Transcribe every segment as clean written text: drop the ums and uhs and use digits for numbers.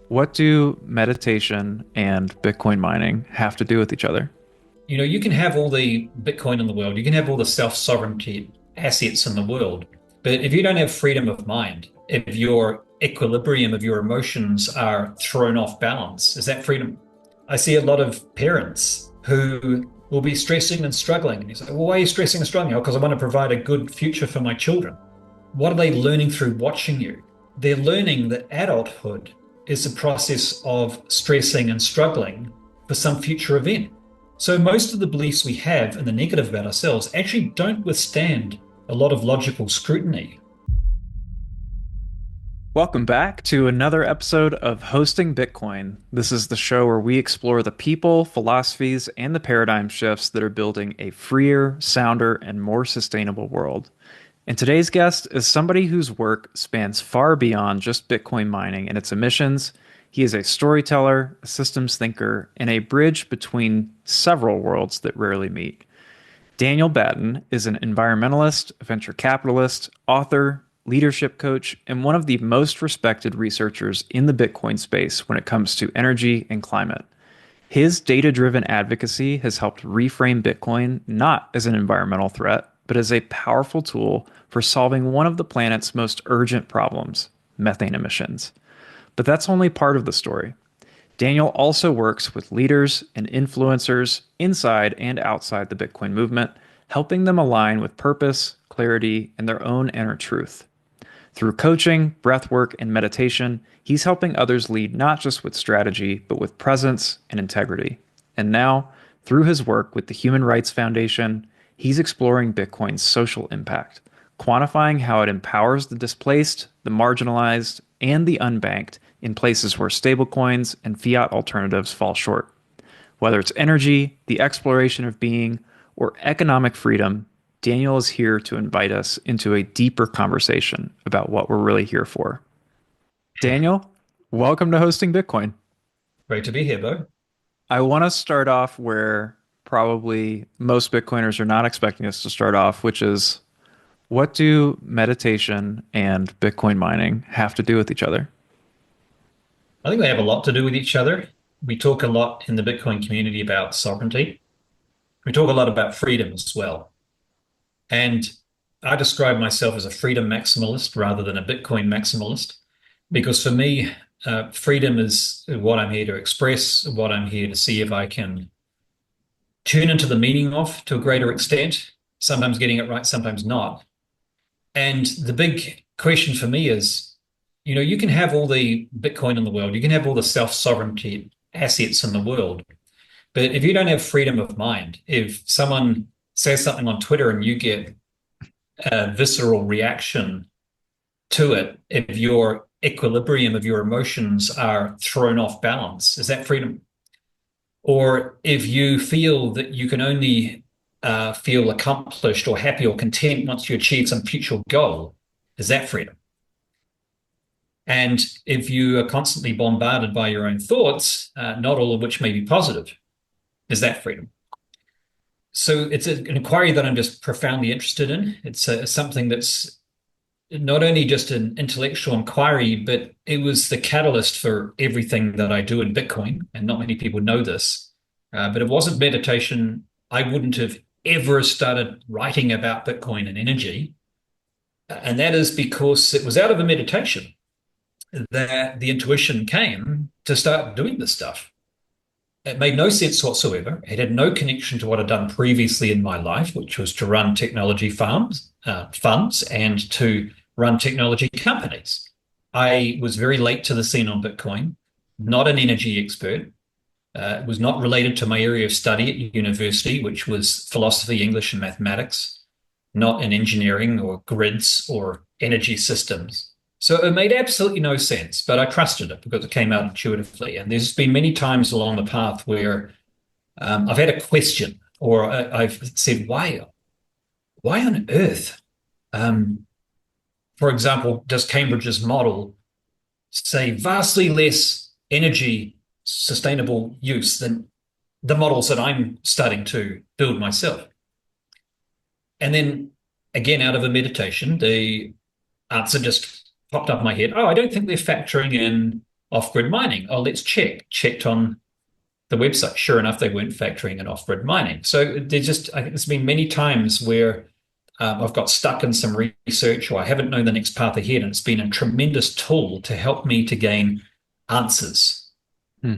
What do meditation and Bitcoin mining have to do with each other? You can have all the Bitcoin in the world, you can have all the self-sovereignty assets in the world, but if you don't have freedom of mind, if your equilibrium of your emotions are thrown off balance, is that freedom? I see a lot of parents who will be stressing and struggling. And you say, well, why are you stressing and struggling? Oh, because I want to provide a good future for my children. What are they learning through watching you? They're learning that adulthood is a process of stressing and struggling for some future event. So most of the beliefs we have in the negative about ourselves actually don't withstand a lot of logical scrutiny. Welcome back to another episode of Hosting Bitcoin. This is the show where we explore the people, philosophies, and the paradigm shifts that are building a freer, sounder, and more sustainable world. And today's guest is somebody whose work spans far beyond just Bitcoin mining and its emissions. He is a storyteller, a systems thinker, and a bridge between several worlds that rarely meet. Daniel Batten is an environmentalist, venture capitalist, author, leadership coach, and one of the most respected researchers in the Bitcoin space when it comes to energy and climate. His data driven advocacy has helped reframe Bitcoin not as an environmental threat, but as a powerful tool for solving one of the planet's most urgent problems, methane emissions. But that's only part of the story. Daniel also works with leaders and influencers inside and outside the Bitcoin movement, helping them align with purpose, clarity, and their own inner truth. Through coaching, breathwork, and meditation, he's helping others lead not just with strategy, but with presence and integrity. And now, through his work with the Human Rights Foundation, he's exploring Bitcoin's social impact, quantifying how it empowers the displaced, the marginalized, and the unbanked in places where stablecoins and fiat alternatives fall short. Whether it's energy, the exploration of being, or economic freedom, Daniel is here to invite us into a deeper conversation about what we're really here for. Daniel, welcome to Hosting Bitcoin. Great to be here, Bo. I want to start off where probably most Bitcoiners are not expecting us to start off, which is what do meditation and Bitcoin mining have to do with each other? I think they have a lot to do with each other. We talk a lot in the Bitcoin community about sovereignty. We talk a lot about freedom as well. And I describe myself as a freedom maximalist rather than a Bitcoin maximalist, because for me, freedom is what I'm here to express, what I'm here to see if I can tune into the meaning of to a greater extent, sometimes getting it right, sometimes not. And the big question for me is, you can have all the Bitcoin in the world, you can have all the self-sovereignty assets in the world, but if you don't have freedom of mind, if someone says something on Twitter and you get a visceral reaction to it, if your equilibrium of your emotions are thrown off balance, is that freedom? Or if you feel that you can only feel accomplished or happy or content once you achieve some future goal, is that freedom? And if you are constantly bombarded by your own thoughts, not all of which may be positive, is that freedom? So it's an inquiry that I'm just profoundly interested in. It's something that's not only just an intellectual inquiry, but it was the catalyst for everything that I do in Bitcoin. And not many people know this. But if it wasn't meditation, I wouldn't have ever started writing about Bitcoin and energy. And that is because it was out of a meditation that the intuition came to start doing this stuff. It made no sense whatsoever. It had no connection to what I'd done previously in my life, which was to run technology funds and to run technology companies. I was very late to the scene on Bitcoin, not an energy expert. It was not related to my area of study at university, which was philosophy, English, and mathematics, not in engineering or grids or energy systems. So it made absolutely no sense, but I trusted it because it came out intuitively. And there's been many times along the path where I've had a question, or I've said, why on earth, for example, does Cambridge's model say vastly less energy sustainable use than the models that I'm starting to build myself? And then again, out of a meditation, the answer just popped up in my head. Oh, I don't think they're factoring in off-grid mining. Oh, let's check. Checked on the website. Sure enough, they weren't factoring in off-grid mining. So I think there's been many times where I've got stuck in some research or I haven't known the next path ahead, and it's been a tremendous tool to help me to gain answers. Hmm.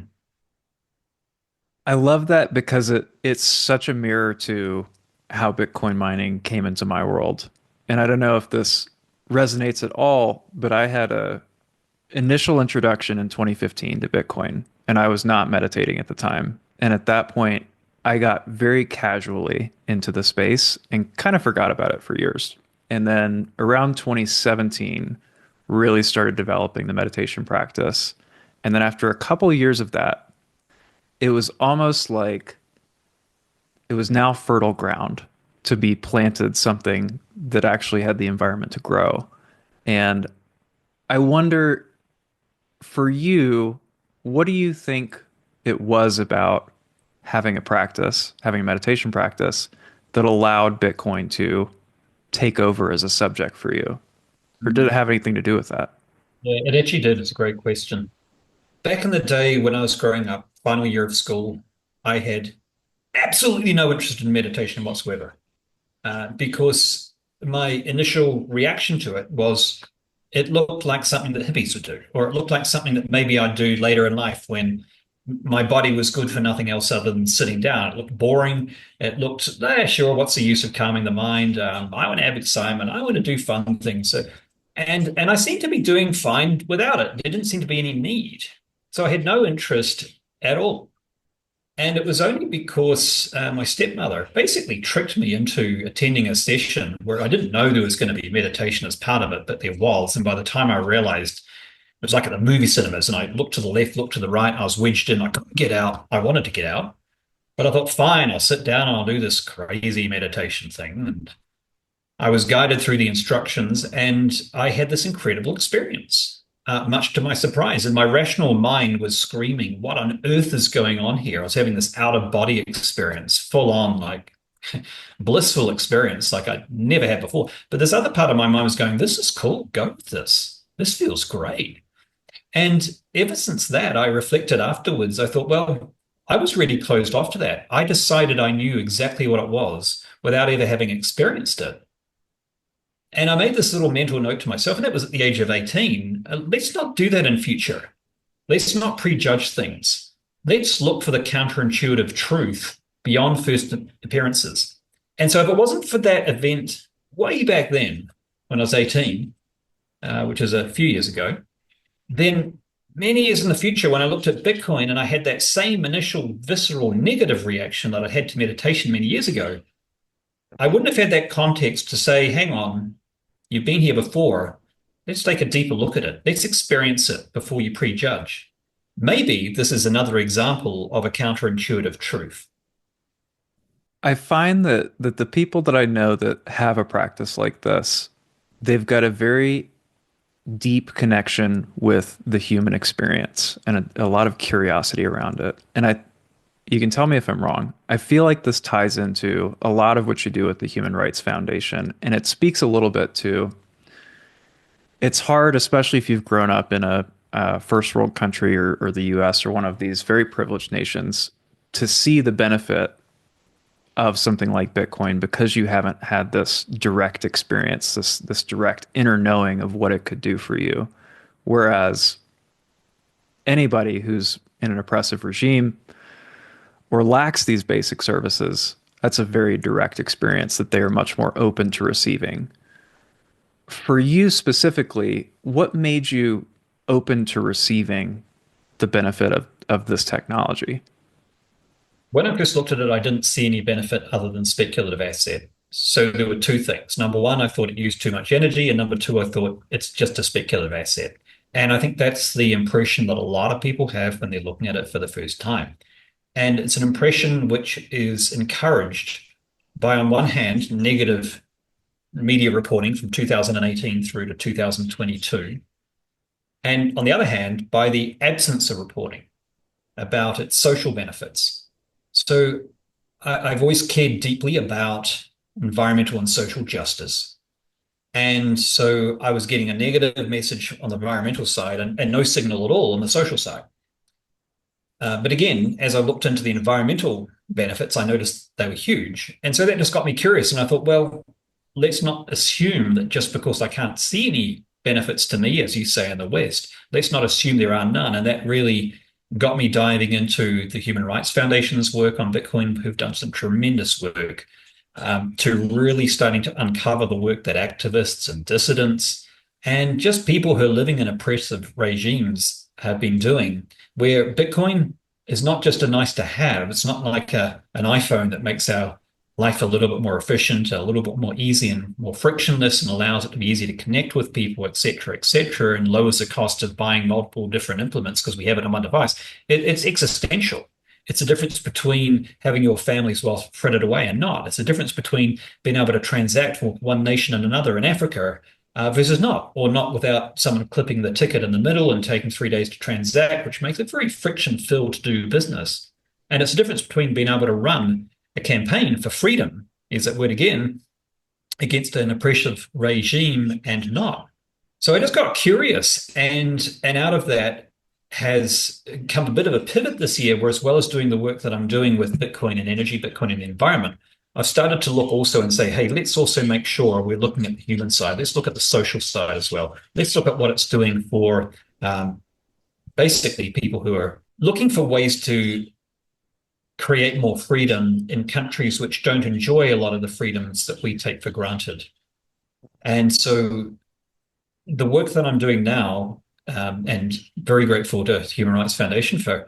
I love that because it's such a mirror to how Bitcoin mining came into my world. And I don't know if this resonates at all, but I had a initial introduction in 2015 to Bitcoin, and I was not meditating at the time. And at that point, I got very casually into the space and kind of forgot about it for years. And then around 2017, really started developing the meditation practice. And then after a couple of years of that, it was almost like it was now fertile ground to be planted something that actually had the environment to grow. And I wonder for you, what do you think it was about having a practice, having a meditation practice that allowed Bitcoin to take over as a subject for you? Or did it have anything to do with that? Yeah, it actually did. It's a great question. Back in the day when I was growing up, final year of school, I had absolutely no interest in meditation whatsoever, because my initial reaction to it was it looked like something that hippies would do, or it looked like something that maybe I'd do later in life when my body was good for nothing else other than sitting down. It looked boring. It looked, sure, what's the use of calming the mind? I want to have excitement. I want to do fun things. So, and I seemed to be doing fine without it. There didn't seem to be any need. So I had no interest at all. And it was only because my stepmother basically tricked me into attending a session where I didn't know there was going to be meditation as part of it, but there was. And by the time I realized, it was like at the movie cinemas, and I looked to the left, looked to the right, I was wedged in. I couldn't get out. I wanted to get out, but I thought, fine, I'll sit down and I'll do this crazy meditation thing. And I was guided through the instructions, and I had this incredible experience, much to my surprise. And my rational mind was screaming, what on earth is going on here? I was having this out of body experience, full on, like blissful experience, like I'd never had before. But this other part of my mind was going, this is cool. Go with this. This feels great. And ever since that, I reflected afterwards. I thought, well, I was really closed off to that. I decided I knew exactly what it was without ever having experienced it. And I made this little mental note to myself, and that was at the age of 18. Let's not do that in future. Let's not prejudge things. Let's look for the counterintuitive truth beyond first appearances. And so if it wasn't for that event way back then, when I was 18, which is a few years ago, then many years in the future, when I looked at Bitcoin and I had that same initial visceral negative reaction that I had to meditation many years ago, I wouldn't have had that context to say, hang on, you've been here before. Let's take a deeper look at it. Let's experience it before you prejudge. Maybe this is another example of a counterintuitive truth. I find that the people that I know that have a practice like this, they've got a very deep connection with the human experience and a lot of curiosity around it. And you can tell me if I'm wrong. I feel like this ties into a lot of what you do with the Human Rights Foundation, and it speaks a little bit to it's hard, especially if you've grown up in a first world country or the US or one of these very privileged nations, to see the benefit of something like Bitcoin because you haven't had this direct experience, this direct inner knowing of what it could do for you. Whereas anybody who's in an oppressive regime or lacks these basic services, that's a very direct experience that they are much more open to receiving. For you specifically, what made you open to receiving the benefit of this technology? When I first looked at it, I didn't see any benefit other than speculative asset. So there were two things. Number one, I thought it used too much energy. And number two, I thought it's just a speculative asset. And I think that's the impression that a lot of people have when they're looking at it for the first time. And it's an impression which is encouraged by, on one hand, negative media reporting from 2018 through to 2022. And on the other hand, by the absence of reporting about its social benefits. So I've always cared deeply about environmental and social justice. And so I was getting a negative message on the environmental side and no signal at all on the social side. But again, as I looked into the environmental benefits, I noticed they were huge. And so that just got me curious. And I thought, well, let's not assume that just because I can't see any benefits to me, as you say in the West, let's not assume there are none. And that really got me diving into the Human Rights Foundation's work on Bitcoin, who've done some tremendous work, to really starting to uncover the work that activists and dissidents and just people who are living in oppressive regimes have been doing, where Bitcoin is not just a nice to have. It's not like an iPhone that makes our life a little bit more efficient, a little bit more easy and more frictionless and allows it to be easy to connect with people, et cetera, and lowers the cost of buying multiple different implements because we have it on one device. It's existential. It's a difference between having your family's wealth frittered away and not. It's a difference between being able to transact with one nation and another in Africa versus not, or not without someone clipping the ticket in the middle and taking 3 days to transact, which makes it very friction filled to do business. And it's a difference between being able to run a campaign for freedom, is that word again, against an oppressive regime and not. So I just got curious, and out of that has come a bit of a pivot this year, where as well as doing the work that I'm doing with Bitcoin and energy, Bitcoin and the environment, I've started to look also and say, hey, let's also make sure we're looking at the human side. Let's look at the social side as well. Let's look at what it's doing for basically people who are looking for ways to create more freedom in countries which don't enjoy a lot of the freedoms that we take for granted. And so the work that I'm doing now, and very grateful to Human Rights Foundation for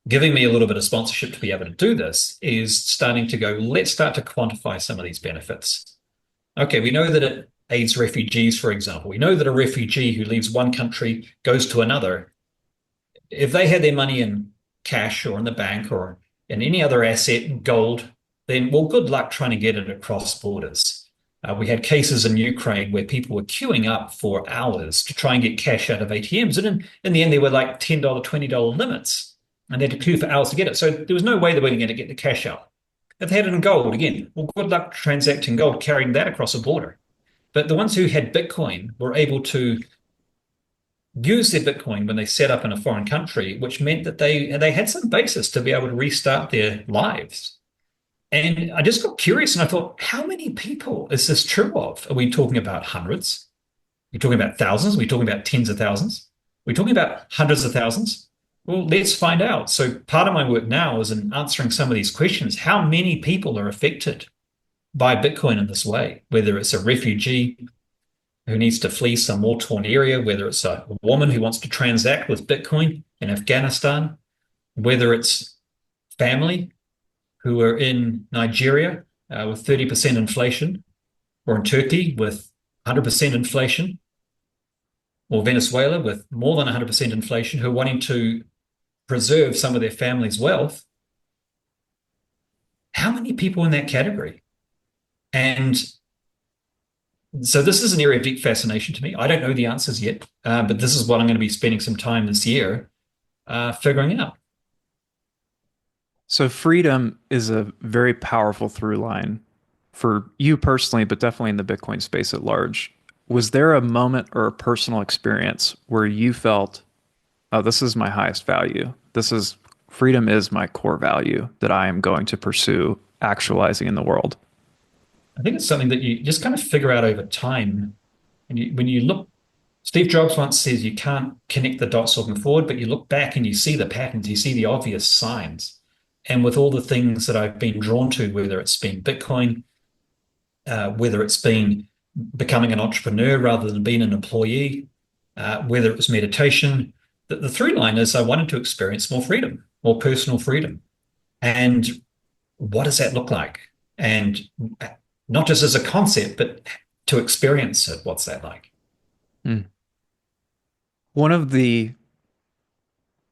giving me a little bit of sponsorship to be able to do this, is starting to go, let's start to quantify some of these benefits. Okay, we know that it aids refugees, for example. We know that a refugee who leaves one country goes to another. If they had their money in cash or in the bank or in any other asset, gold, then, well, good luck trying to get it across borders. We had cases in Ukraine where people were queuing up for hours to try and get cash out of ATMs. And in the end, there were like $10, $20 limits. And they had to queue for hours to get it. So there was no way they were going to get the cash out. If they had it in gold, again, well, good luck transacting gold, carrying that across a border. But the ones who had Bitcoin were able to use their Bitcoin when they set up in a foreign country, which meant that they had some basis to be able to restart their lives. And I just got curious and I thought, how many people is this true of? Are we talking about hundreds? Are we talking about thousands? Are we talking about tens of thousands? Are we talking about hundreds of thousands? Well, let's find out. So part of my work now is in answering some of these questions. How many people are affected by Bitcoin in this way? Whether it's a refugee who needs to flee some war-torn area, whether it's a woman who wants to transact with Bitcoin in Afghanistan, whether it's family who are in Nigeria with 30% inflation, or in Turkey with 100% inflation, or Venezuela with more than 100% inflation, who are wanting to preserve some of their family's wealth. How many people in that category? And so this is an area of deep fascination to me. I don't know the answers yet, but this is what I'm going to be spending some time this year figuring out. So freedom is a very powerful through line for you personally, but definitely in the Bitcoin space at large. Was there a moment or a personal experience where you felt, oh, this is my highest value? This is freedom is my core value that I am going to pursue actualizing in the world. I think it's something that you just kind of figure out over time. And when you look, Steve Jobs once says you can't connect the dots looking forward, but you look back and you see the patterns, you see the obvious signs. And with all the things that I've been drawn to, whether it's been Bitcoin, whether it's been becoming an entrepreneur rather than being an employee, whether it was meditation, the through line is I wanted to experience more freedom, more personal freedom. And what does that look like? And not just as a concept, but to experience it. What's that like? Hmm. One of the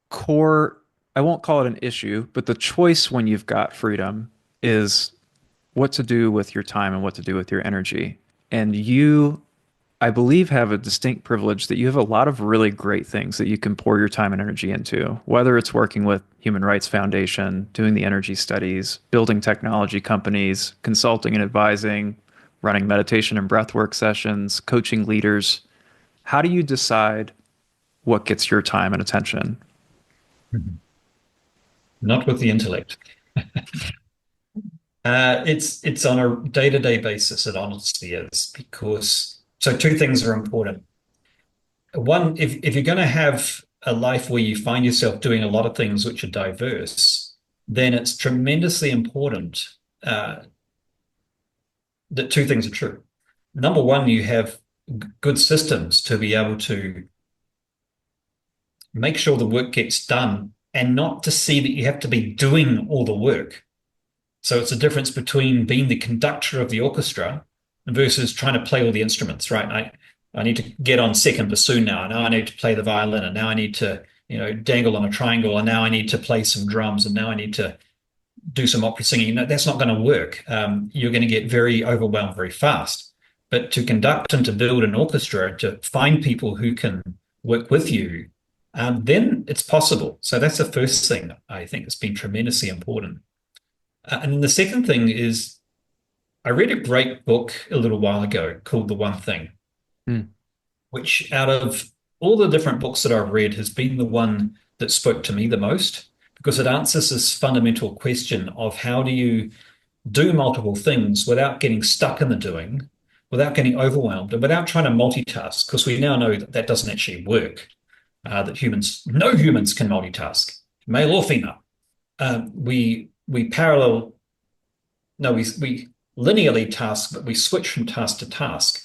core, I won't call it an issue, but the choice when you've got freedom is what to do with your time and what to do with your energy. And you, I believe, have a distinct privilege that you have a lot of really great things that you can pour your time and energy into, whether it's working with Human Rights Foundation, doing the energy studies, building technology companies, consulting and advising, running meditation and breathwork sessions, coaching leaders. How do you decide what gets your time and attention? Not with the intellect. It's on a day-to-day basis. It honestly is because so two things are important. One, if you're going to have a life where you find yourself doing a lot of things which are diverse, then it's tremendously important uh, that two things are true. Number one, you have good systems to be able to make sure the work gets done and not to see that you have to be doing all the work. So it's a difference between being the conductor of the orchestra versus trying to play all the instruments, right? I need to get on second bassoon now. Now I need to play the violin, and now I need to, dangle on a triangle, and now I need to play some drums, and now I need to do some opera singing. No, that's not going to work. You're going to get very overwhelmed very fast. But to conduct and to build an orchestra, to find people who can work with you, then it's possible. So that's the first thing I think has been tremendously important. And then the second thing is I read a great book a little while ago called The One Thing, Hmm. which out of all the different books that I've read has been the one that spoke to me the most because it answers this fundamental question of how do you do multiple things without getting stuck in the doing, without getting overwhelmed, and without trying to multitask, because we now know that that doesn't actually work, no humans can multitask, male or female. We parallel, no, we linearly task, but we switch from task to task.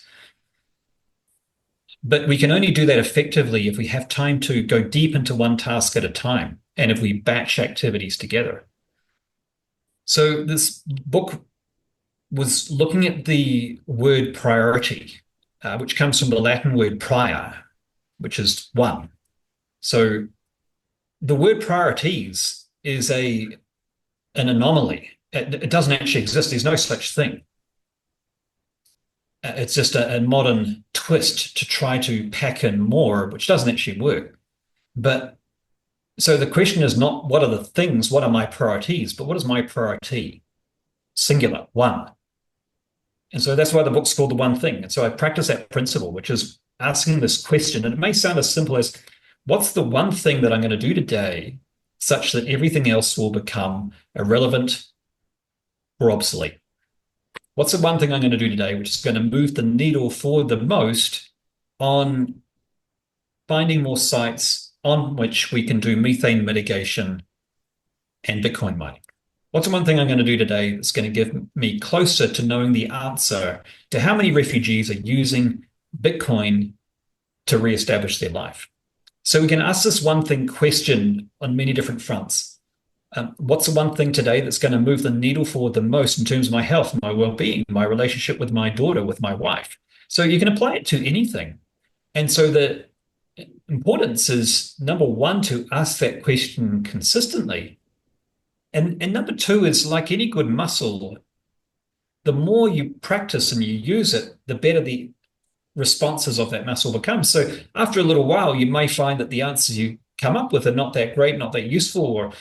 But we can only do that effectively if we have time to go deep into one task at a time and if we batch activities together. So this book was looking at the word priority, which comes from the Latin word prior, which is one. So the word priorities is an anomaly. It doesn't actually exist. There's no such thing. It's just a modern twist to try to pack in more, which doesn't actually work. But so the question is not what are the things, what are my priorities, but what is my priority? Singular, one. And so that's why the book's called The One Thing. And so I practice that principle, which is asking this question. And it may sound as simple as what's the one thing that I'm going to do today such that everything else will become irrelevant or obsolete? What's the one thing I'm going to do today which is going to move the needle forward the most on finding more sites on which we can do methane mitigation and Bitcoin mining? What's the one thing I'm going to do today that's going to give me closer to knowing the answer to how many refugees are using Bitcoin to reestablish their life? So we can ask this one thing question on many different fronts. What's the one thing today that's going to move the needle forward the most in terms of my health, my well-being, my relationship with my daughter, with my wife? So you can apply it to anything. And so the importance is number one, to ask that question consistently. And number two is like any good muscle, the more you practice and you use it, the better the responses of that muscle become. So after a little while, you may find that the answers you come up with are not that great, not that useful, or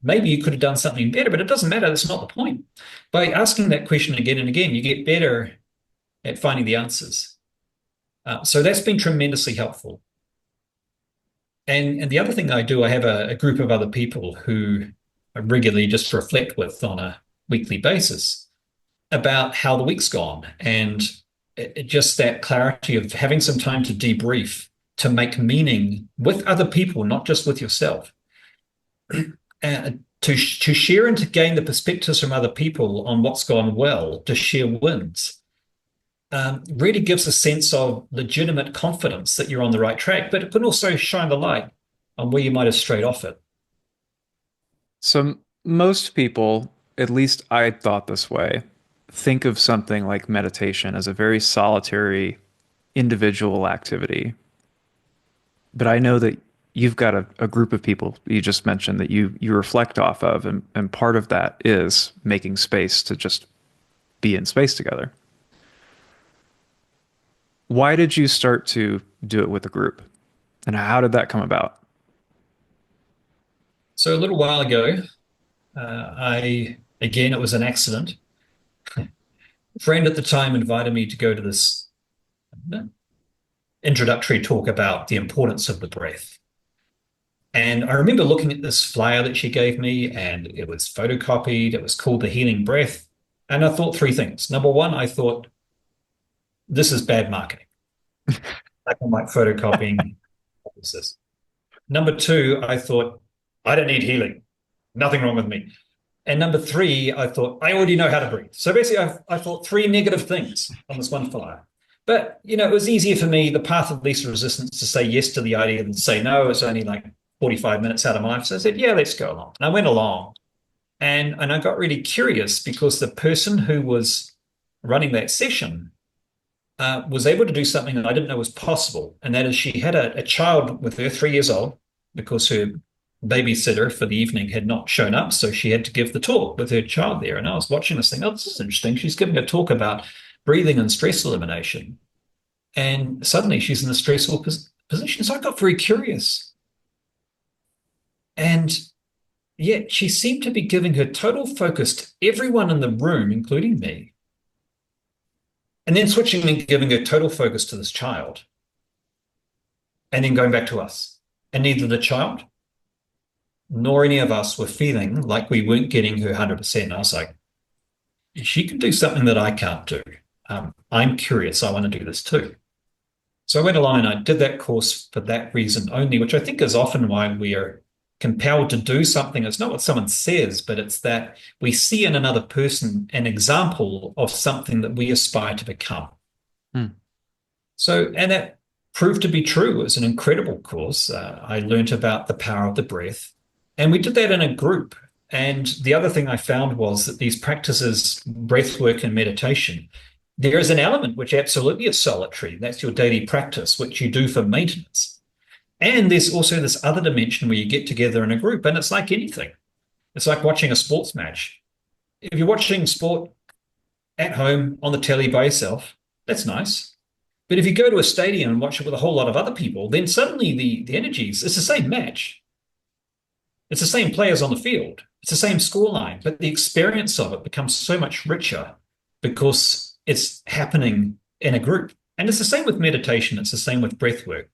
maybe you could have done something better, but it doesn't matter. That's not the point. By asking that question again and again, you get better at finding the answers. So that's been tremendously helpful. And the other thing I do, I have a group of other people who I regularly just reflect with on a weekly basis about how the week's gone and just that clarity of having some time to debrief, to make meaning with other people, not just with yourself. To share and to gain the perspectives from other people on what's gone well, to share wins, really gives a sense of legitimate confidence that you're on the right track, but it can also shine the light on where you might have strayed off it. So most people, at least I thought this way, think of something like meditation as a very solitary individual activity. But I know that you've got a group of people you just mentioned that you reflect off of, and part of that is making space to just be in space together. Why did you start to do it with a group? And how did that come about? So a little while ago, again, it was an accident. friend at the time invited me to go to this introductory talk about the importance of the breath. And I remember looking at this flyer that she gave me, and it was photocopied. It was called The Healing Breath. And I thought three things. Number one, I thought, this is bad marketing. Black and white photocopying. What is this? Number two, I thought, I don't need healing. Nothing wrong with me. And number three, I thought, I already know how to breathe. So basically, I thought three negative things on this one flyer. But, it was easier for me, the path of least resistance, to say yes to the idea than say no. It's only like 45 minutes out of my life. So I said, yeah, let's go along. And I went along, and I got really curious because the person who was running that session was able to do something that I didn't know was possible. And that is, she had a child with her, 3 years old, because her babysitter for the evening had not shown up. So she had to give the talk with her child there. And I was watching this thing. Oh, this is interesting. She's giving a talk about breathing and stress elimination. And suddenly she's in a stressful position. So I got very curious. And yet she seemed to be giving her total focus to everyone in the room, including me, and then switching and giving her total focus to this child, and then going back to us. And neither the child nor any of us were feeling like we weren't getting her 100%. And I was like, she can do something that I can't do. I'm curious. I want to do this too. So I went along and I did that course for that reason only, which I think is often why we are compelled to do something. It's not what someone says, but it's that we see in another person an example of something that we aspire to become. Hmm. So, and that proved to be true. It was an incredible course. I learned about the power of the breath, and we did that in a group. And the other thing I found was that these practices, breath work and meditation, there is an element which absolutely is solitary. That's your daily practice, which you do for maintenance. And there's also this other dimension where you get together in a group, and it's like anything. It's like watching a sports match. If you're watching sport at home on the telly by yourself, that's nice. But if you go to a stadium and watch it with a whole lot of other people, then suddenly the energies, it's the same match. It's the same players on the field. It's the same scoreline, but the experience of it becomes so much richer because it's happening in a group. And it's the same with meditation. It's the same with breath work.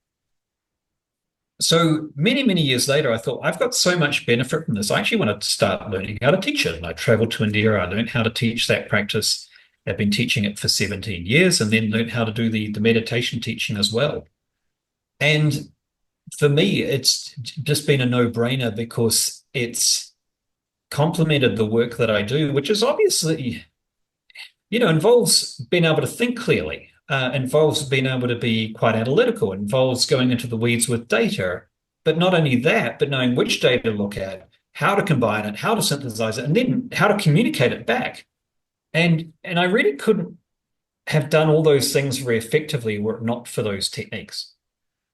So many, many years later, I thought, I've got so much benefit from this. I actually want to start learning how to teach it. And I traveled to India. I learned how to teach that practice. I've been teaching it for 17 years and then learned how to do the meditation teaching as well. And for me, it's just been a no-brainer because it's complemented the work that I do, which is obviously, involves being able to think clearly. Involves being able to be quite analytical, involves going into the weeds with data. But not only that, but knowing which data to look at, how to combine it, how to synthesize it, and then how to communicate it back. And I really couldn't have done all those things very effectively were it not for those techniques.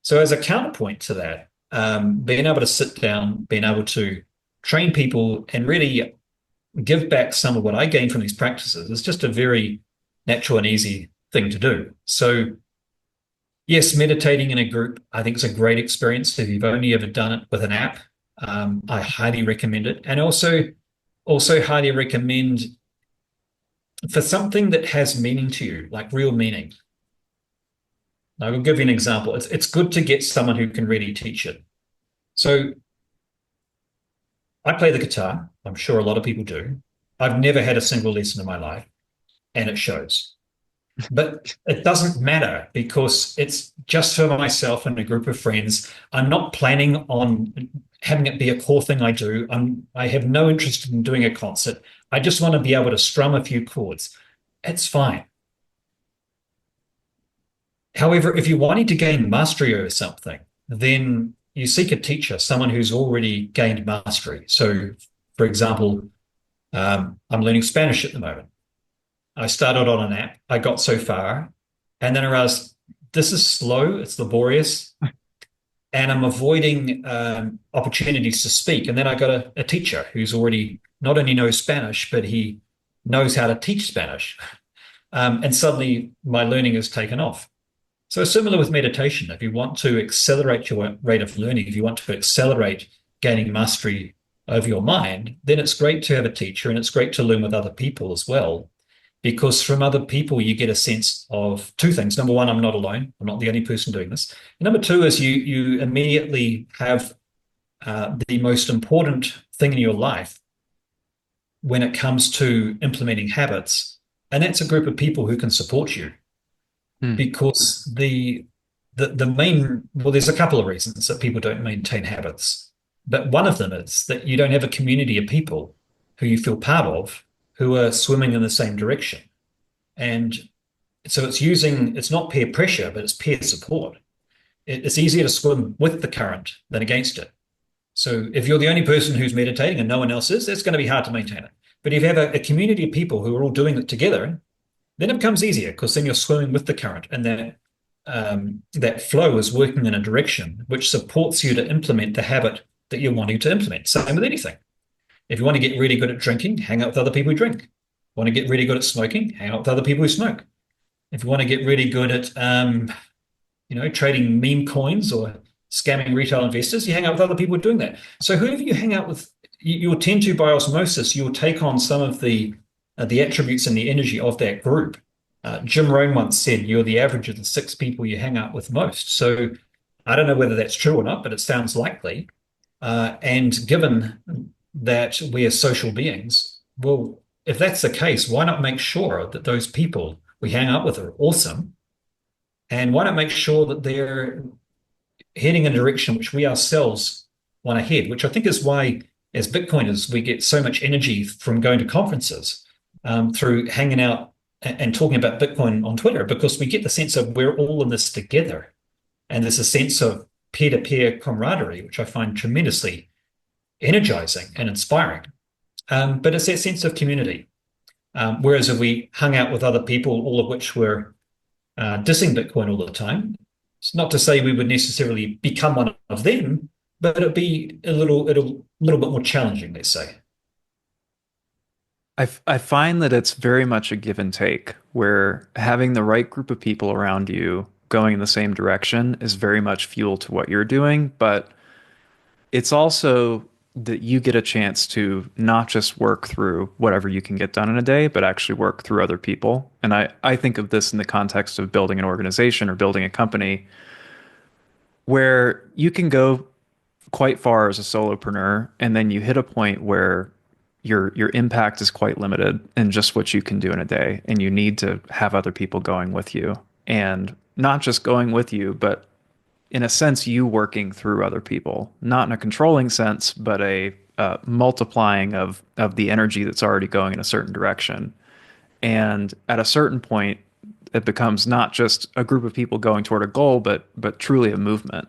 So as a counterpoint to that, being able to sit down, being able to train people and really give back some of what I gained from these practices is just a very natural and easy thing to do. So yes, meditating in a group, I think is a great experience. If you've only ever done it with an app, I highly recommend it. And also highly recommend for something that has meaning to you, like real meaning. I will give you an example. It's good to get someone who can really teach it. So I play the guitar. I'm sure a lot of people do. I've never had a single lesson in my life, and it shows. But it doesn't matter because it's just for myself and a group of friends. I'm not planning on having it be a core thing I do. I have no interest in doing a concert. I just want to be able to strum a few chords. It's fine. However, if you're wanting to gain mastery over something, then you seek a teacher, someone who's already gained mastery. So, for example, I'm learning Spanish at the moment. I started on an app. I got so far, and then I realized this is slow. It's laborious, and I'm avoiding opportunities to speak. And then I got a teacher who's already not only knows Spanish, but he knows how to teach Spanish. And suddenly my learning has taken off. So similar with meditation, if you want to accelerate your rate of learning, if you want to accelerate gaining mastery over your mind, then it's great to have a teacher and it's great to learn with other people as well. because from other people you get a sense of two things. Number one, I'm not alone. I'm not the only person doing this. And number two is you immediately have the most important thing in your life when it comes to implementing habits, and that's a group of people who can support you. Hmm. Because the main well, there's a couple of reasons that people don't maintain habits, but one of them is that you don't have a community of people who you feel part of who are swimming in the same direction. And so it's not peer pressure, but it's peer support. It's easier to swim with the current than against it. So if you're the only person who's meditating and no one else is, it's going to be hard to maintain it. But if you have a community of people who are all doing it together, then it becomes easier because then you're swimming with the current, and that flow is working in a direction which supports you to implement the habit that you're wanting to implement. Same with anything. If you want to get really good at drinking, hang out with other people who drink. Want to get really good at smoking, hang out with other people who smoke. If you want to get really good at trading meme coins or scamming retail investors, you hang out with other people doing that. So whoever you hang out with, you'll tend to, by osmosis, you'll take on some of the attributes and the energy of that group. Jim Rohn once said, "You're the average of the six people you hang out with most." So I don't know whether that's true or not, but it sounds likely. And given that we are social beings, well, if that's the case, why not make sure that those people we hang out with are awesome? And why not make sure that they're heading in a direction which we ourselves want to head, which I think is why, as Bitcoiners, we get so much energy from going to conferences, through hanging out and talking about Bitcoin on Twitter, because we get the sense of we're all in this together. And there's a sense of peer-to-peer camaraderie, which I find tremendously energizing and inspiring. But it's that sense of community. Whereas if we hung out with other people, all of which were dissing Bitcoin all the time, it's not to say we would necessarily become one of them, but it'd be a little bit more challenging, let's say. I find that it's very much a give and take, where having the right group of people around you going in the same direction is very much fuel to what you're doing, but it's also that you get a chance to not just work through whatever you can get done in a day, but actually work through other people. And I think of this in the context of building an organization or building a company where you can go quite far as a solopreneur, and then you hit a point where your impact is quite limited in just what you can do in a day, and you need to have other people going with you, and not just going with you, but in a sense you working through other people, not in a controlling sense, but a multiplying of the energy that's already going in a certain direction. And at a certain point, it becomes not just a group of people going toward a goal, but truly a movement.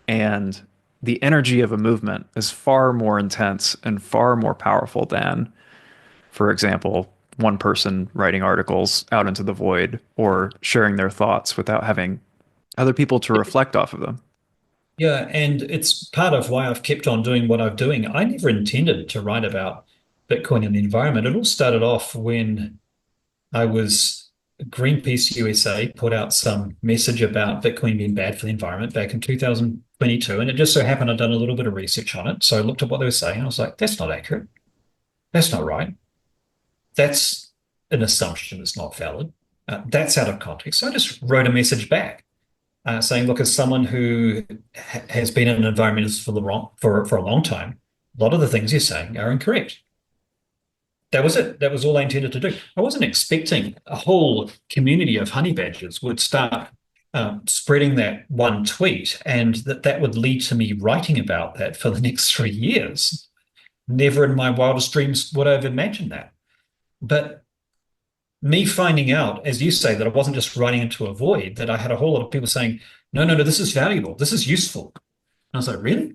And the energy of a movement is far more intense and far more powerful than, for example, one person writing articles out into the void or sharing their thoughts without having other people to reflect off of them. Yeah, and it's part of why I've kept on doing what I'm doing. I never intended to write about Bitcoin and the environment. It all started off when I was Greenpeace USA put out some message about Bitcoin being bad for the environment back in 2022. And it just so happened I'd done a little bit of research on it. So I looked at what they were saying and I was like, that's not accurate. That's not right. That's an assumption that's not valid. That's out of context. So I just wrote a message back, saying, look, as someone who has been an environmentalist for a long time, a lot of the things you're saying are incorrect. That was it. That was all I intended to do. I wasn't expecting a whole community of honey badgers would start spreading that one tweet, and that would lead to me writing about that for the next 3 years. Never in my wildest dreams would I have imagined that. But me finding out, as you say, that I wasn't just running into a void, that I had a whole lot of people saying, no, no, no, this is valuable. This is useful. And I was like, really?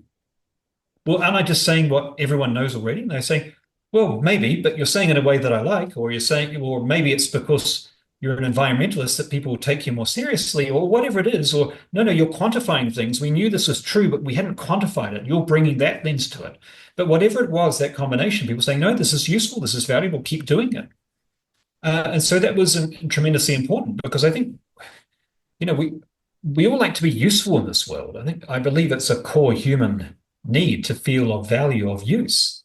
Well, aren't I just saying what everyone knows already? And they say, well, maybe, but you're saying it in a way that I like, or you're saying, or maybe it's because you're an environmentalist that people will take you more seriously, or whatever it is, or no, no, you're quantifying things. We knew this was true, but we hadn't quantified it. You're bringing that lens to it. But whatever it was, that combination, people saying, no, this is useful, this is valuable, keep doing it. And so that was tremendously important because I think, we all like to be useful in this world. I believe it's a core human need to feel of value, of use.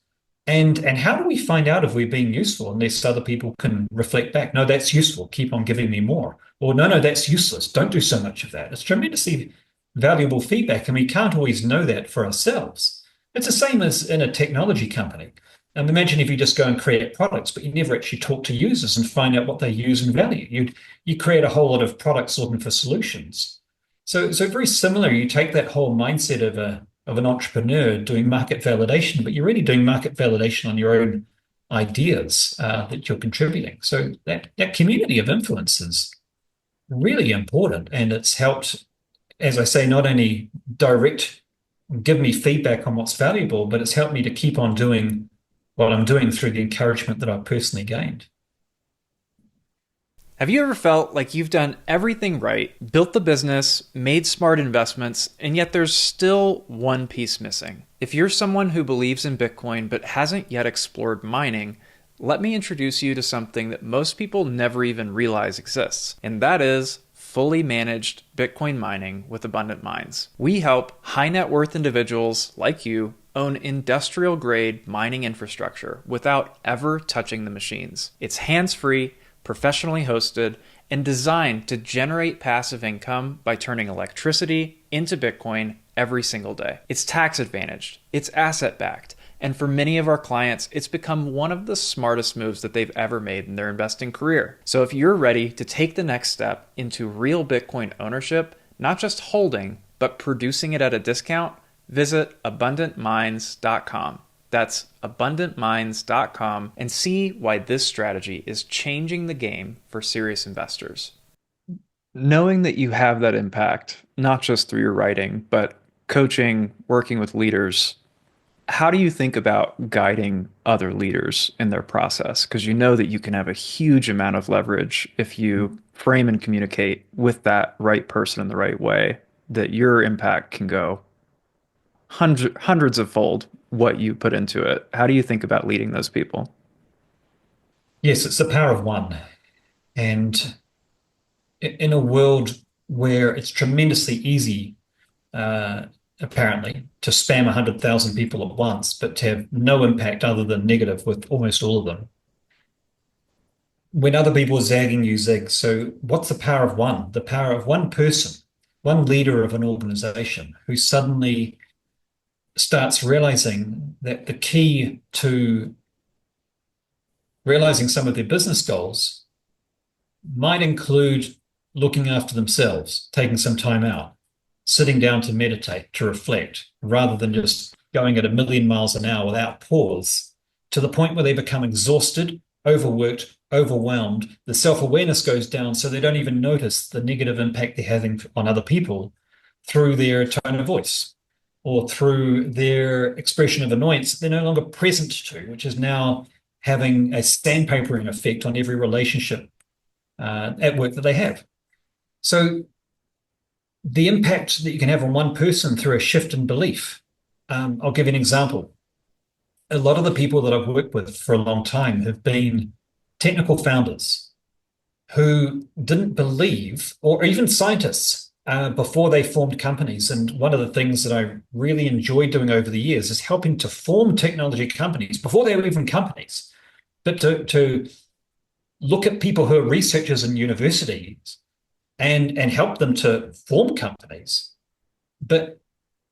And how do we find out if we're being useful unless other people can reflect back? No, that's useful. Keep on giving me more. Or no, that's useless. Don't do so much of that. It's tremendously valuable feedback, and we can't always know that for ourselves. It's the same as in a technology company. Imagine if you just go and create products, but you never actually talk to users and find out what they use and value. You create a whole lot of products looking for solutions. So very similar. You take that whole mindset of an entrepreneur doing market validation, but you're really doing market validation on your own ideas that you're contributing. So that community of influence is really important, and it's helped, as I say, not only direct give me feedback on what's valuable, but it's helped me to keep on doing what I'm doing through the encouragement that I've personally gained. Have you ever felt like you've done everything right, built the business, made smart investments, and yet there's still one piece missing? If you're someone who believes in Bitcoin but hasn't yet explored mining, let me introduce you to something that most people never even realize exists, and that is fully managed Bitcoin mining with Abundant Mines. We help high net worth individuals like you own industrial grade mining infrastructure without ever touching the machines. It's hands free, professionally hosted, and designed to generate passive income by turning electricity into Bitcoin every single day. It's tax advantaged, it's asset backed, and for many of our clients, it's become one of the smartest moves that they've ever made in their investing career. So if you're ready to take the next step into real Bitcoin ownership, not just holding, but producing it at a discount, visit abundantmines.com. That's abundantminds.com and see why this strategy is changing the game for serious investors. Knowing that you have that impact, not just through your writing, but coaching, working with leaders, how do you think about guiding other leaders in their process? Because you know that you can have a huge amount of leverage if you frame and communicate with that right person in the right way, that your impact can go hundreds of fold what you put into it. How do you think about leading those people? Yes, it's the power of one. And in a world where it's tremendously easy, uh, apparently, to spam 100,000 people at once, but to have no impact other than negative with almost all of them. When other people are zagging, you zig. So, what's the power of one? The power of one person, one leader of an organization who suddenly starts realizing that the key to realizing some of their business goals might include looking after themselves, taking some time out, sitting down to meditate, to reflect, rather than just going at a million miles an hour without pause, to the point where they become exhausted, overworked, overwhelmed. The self awareness goes down, so they don't even notice the negative impact they're having on other people through their tone of voice or through their expression of annoyance they're no longer present to, which is now having a sandpapering effect on every relationship at work that they have. So the impact that you can have on one person through a shift in belief. I'll give you an example. A lot of the people that I've worked with for a long time have been technical founders who didn't believe, or even scientists, before they formed companies. And one of the things that I really enjoyed doing over the years is helping to form technology companies before they were even companies, but to look at people who are researchers in universities and help them to form companies, but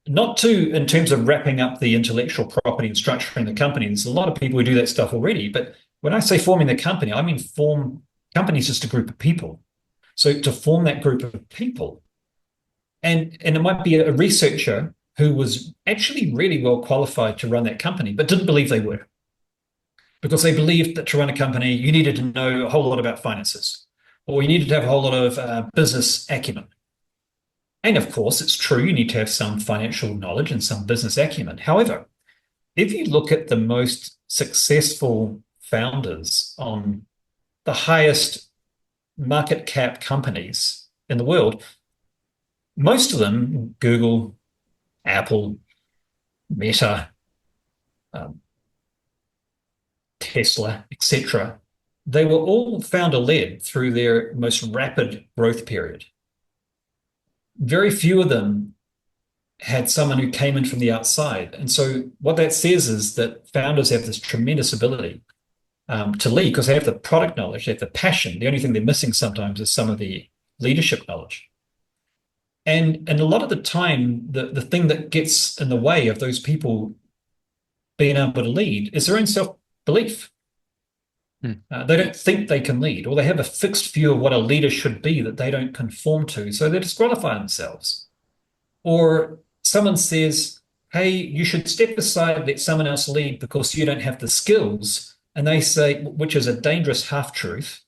not to in terms of wrapping up the intellectual property and structuring the company. There's a lot of people who do that stuff already. But when I say forming the company, I mean form companies just a group of people. So to form that group of people, and it might be a researcher who was actually really well qualified to run that company, but didn't believe they were, because they believed that to run a company, you needed to know a whole lot about finances, or you needed to have a whole lot of business acumen. And of course, it's true, you need to have some financial knowledge and some business acumen. However, if you look at the most successful founders on the highest market cap companies in the world, most of them, Google, Apple, Meta, um, Tesla, etc., they were all founder led through their most rapid growth period. Very few of them had someone who came in from the outside. And so what that says is that founders have this tremendous ability to lead because they have the product knowledge, they have the passion. The only thing they're missing sometimes is some of the leadership knowledge. And a lot of the time, the thing that gets in the way of those people being able to lead is their own self-belief. Hmm. They don't think they can lead, or they have a fixed view of what a leader should be that they don't conform to. So they disqualify themselves. Or someone says, hey, you should step aside, let someone else lead because you don't have the skills. And they say, which is a dangerous half truth,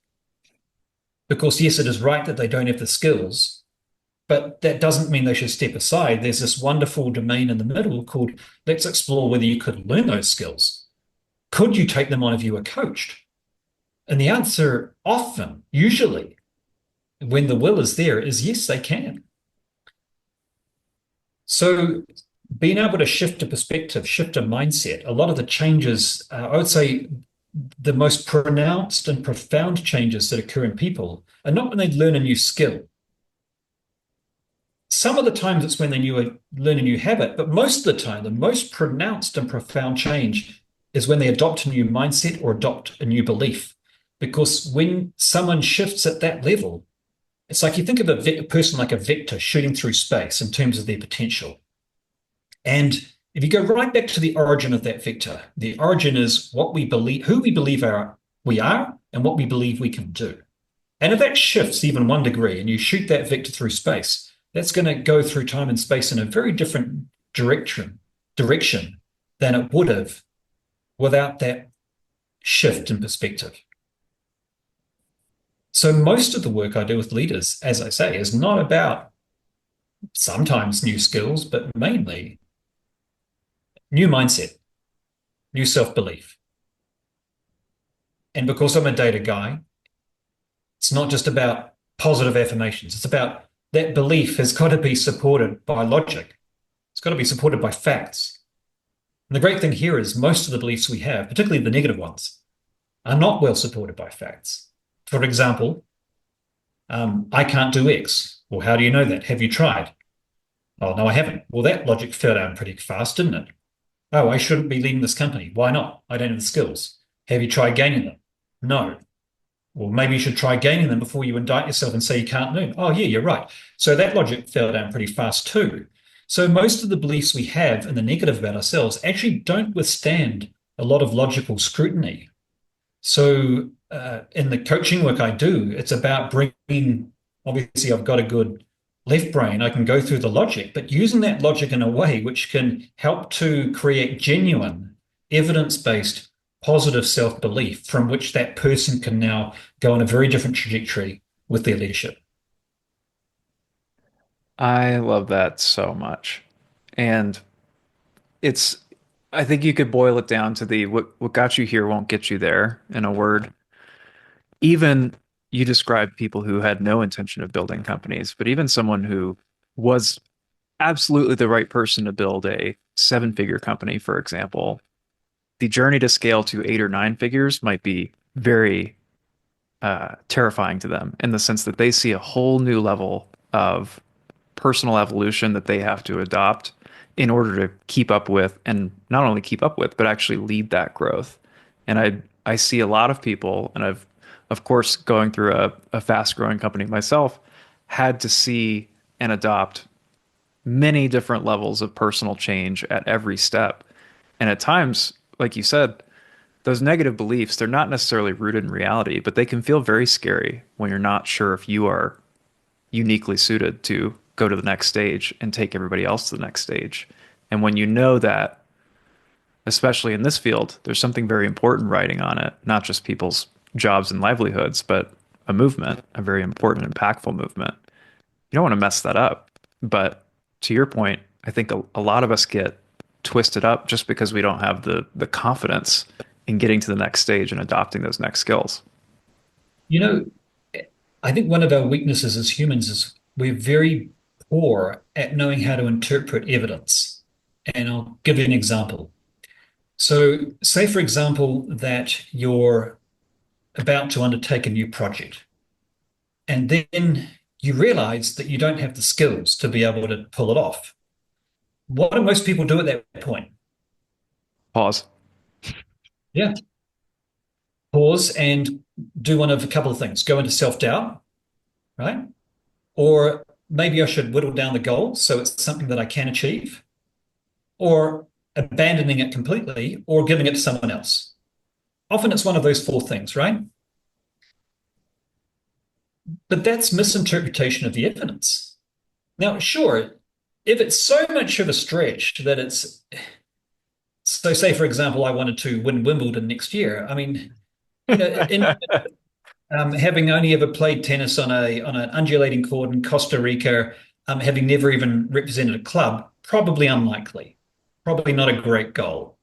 because yes, it is right that they don't have the skills, but that doesn't mean they should step aside. There's this wonderful domain in the middle called let's explore whether you could learn those skills. Could you take them on if you were coached? And the answer often, usually, when the will is there, is yes, they can. So being able to shift a perspective, shift a mindset, a lot of the changes, I would say the most pronounced and profound changes that occur in people are not when they learn a new skill. Some of the times it's when learn a new habit, but most of the time, the most pronounced and profound change is when they adopt a new mindset or adopt a new belief. Because when someone shifts at that level, it's like you think of a person like a vector shooting through space in terms of their potential. And if you go right back to the origin of that vector, the origin is what we believe, who we believe we are, and what we believe we can do. And if that shifts even 1 degree and you shoot that vector through space, that's going to go through time and space in a very different direction than it would have without that shift in perspective. So most of the work I do with leaders, as I say, is not about sometimes new skills, but mainly new mindset, new self-belief. And because I'm a data guy, it's not just about positive affirmations. It's about that belief has got to be supported by logic. It's got to be supported by facts. And the great thing here is most of the beliefs we have, particularly the negative ones, are not well supported by facts. For example, I can't do X. Well, how do you know that? Have you tried? Oh, no, I haven't. Well, that logic fell down pretty fast, didn't it? Oh, I shouldn't be leading this company. Why not? I don't have the skills. Have you tried gaining them? No. Well, maybe you should try gaining them before you indict yourself and say you can't learn. Oh, yeah, you're right. So that logic fell down pretty fast too. So most of the beliefs we have and the negative about ourselves actually don't withstand a lot of logical scrutiny. So in the coaching work I do, it's about bringing, obviously, I've got a good left brain. I can go through the logic, but using that logic in a way which can help to create genuine, evidence-based, positive self-belief from which that person can now go on a very different trajectory with their leadership. I love that so much. And it's, I think you could boil it down to the what got you here won't get you there in a word. Even you described people who had no intention of building companies, but even someone who was absolutely the right person to build a seven-figure company, for example, the journey to scale to eight or nine figures might be very terrifying to them in the sense that they see a whole new level of personal evolution that they have to adopt in order to keep up with, and not only keep up with, but actually lead that growth. And I see a lot of people, and I've of course going through a fast growing company myself, had to see and adopt many different levels of personal change at every step. And at times, like you said, those negative beliefs, they're not necessarily rooted in reality, but they can feel very scary when you're not sure if you are uniquely suited to go to the next stage and take everybody else to the next stage. And when you know that, especially in this field, there's something very important riding on it, not just people's jobs and livelihoods, but a movement, a very important, impactful movement. You don't want to mess that up. But to your point, I think a lot of us get twisted up just because we don't have the confidence in getting to the next stage and adopting those next skills. You know, I think one of our weaknesses as humans is we're very poor at knowing how to interpret evidence. And I'll give you an example. So, say, for example, that you're about to undertake a new project, and then you realize that you don't have the skills to be able to pull it off. What do most people do at that point? Pause. Yeah. Pause and do one of a couple of things. Go into self-doubt, right? Or maybe I should whittle down the goal so it's something that I can achieve, or abandoning it completely, or giving it to someone else. Often it's one of those four things, right? But that's misinterpretation of the evidence. Now, sure, if it's so much of a stretch that it's so, say for example, I wanted to win Wimbledon next year. I mean, in having only ever played tennis on an undulating court in Costa Rica, having never even represented a club, probably unlikely, probably not a great goal.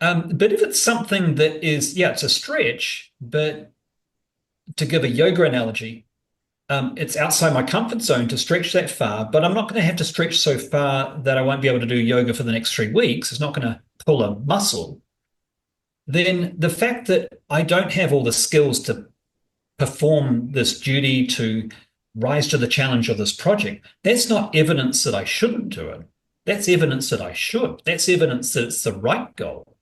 But if it's something that is, yeah, it's a stretch, but to give a yoga analogy, it's outside my comfort zone to stretch that far, but I'm not going to have to stretch so far that I won't be able to do yoga for the next 3 weeks. It's not going to pull a muscle. Then the fact that I don't have all the skills to perform this duty, to rise to the challenge of this project, that's not evidence that I shouldn't do it. That's evidence that I should. That's evidence that it's the right goal.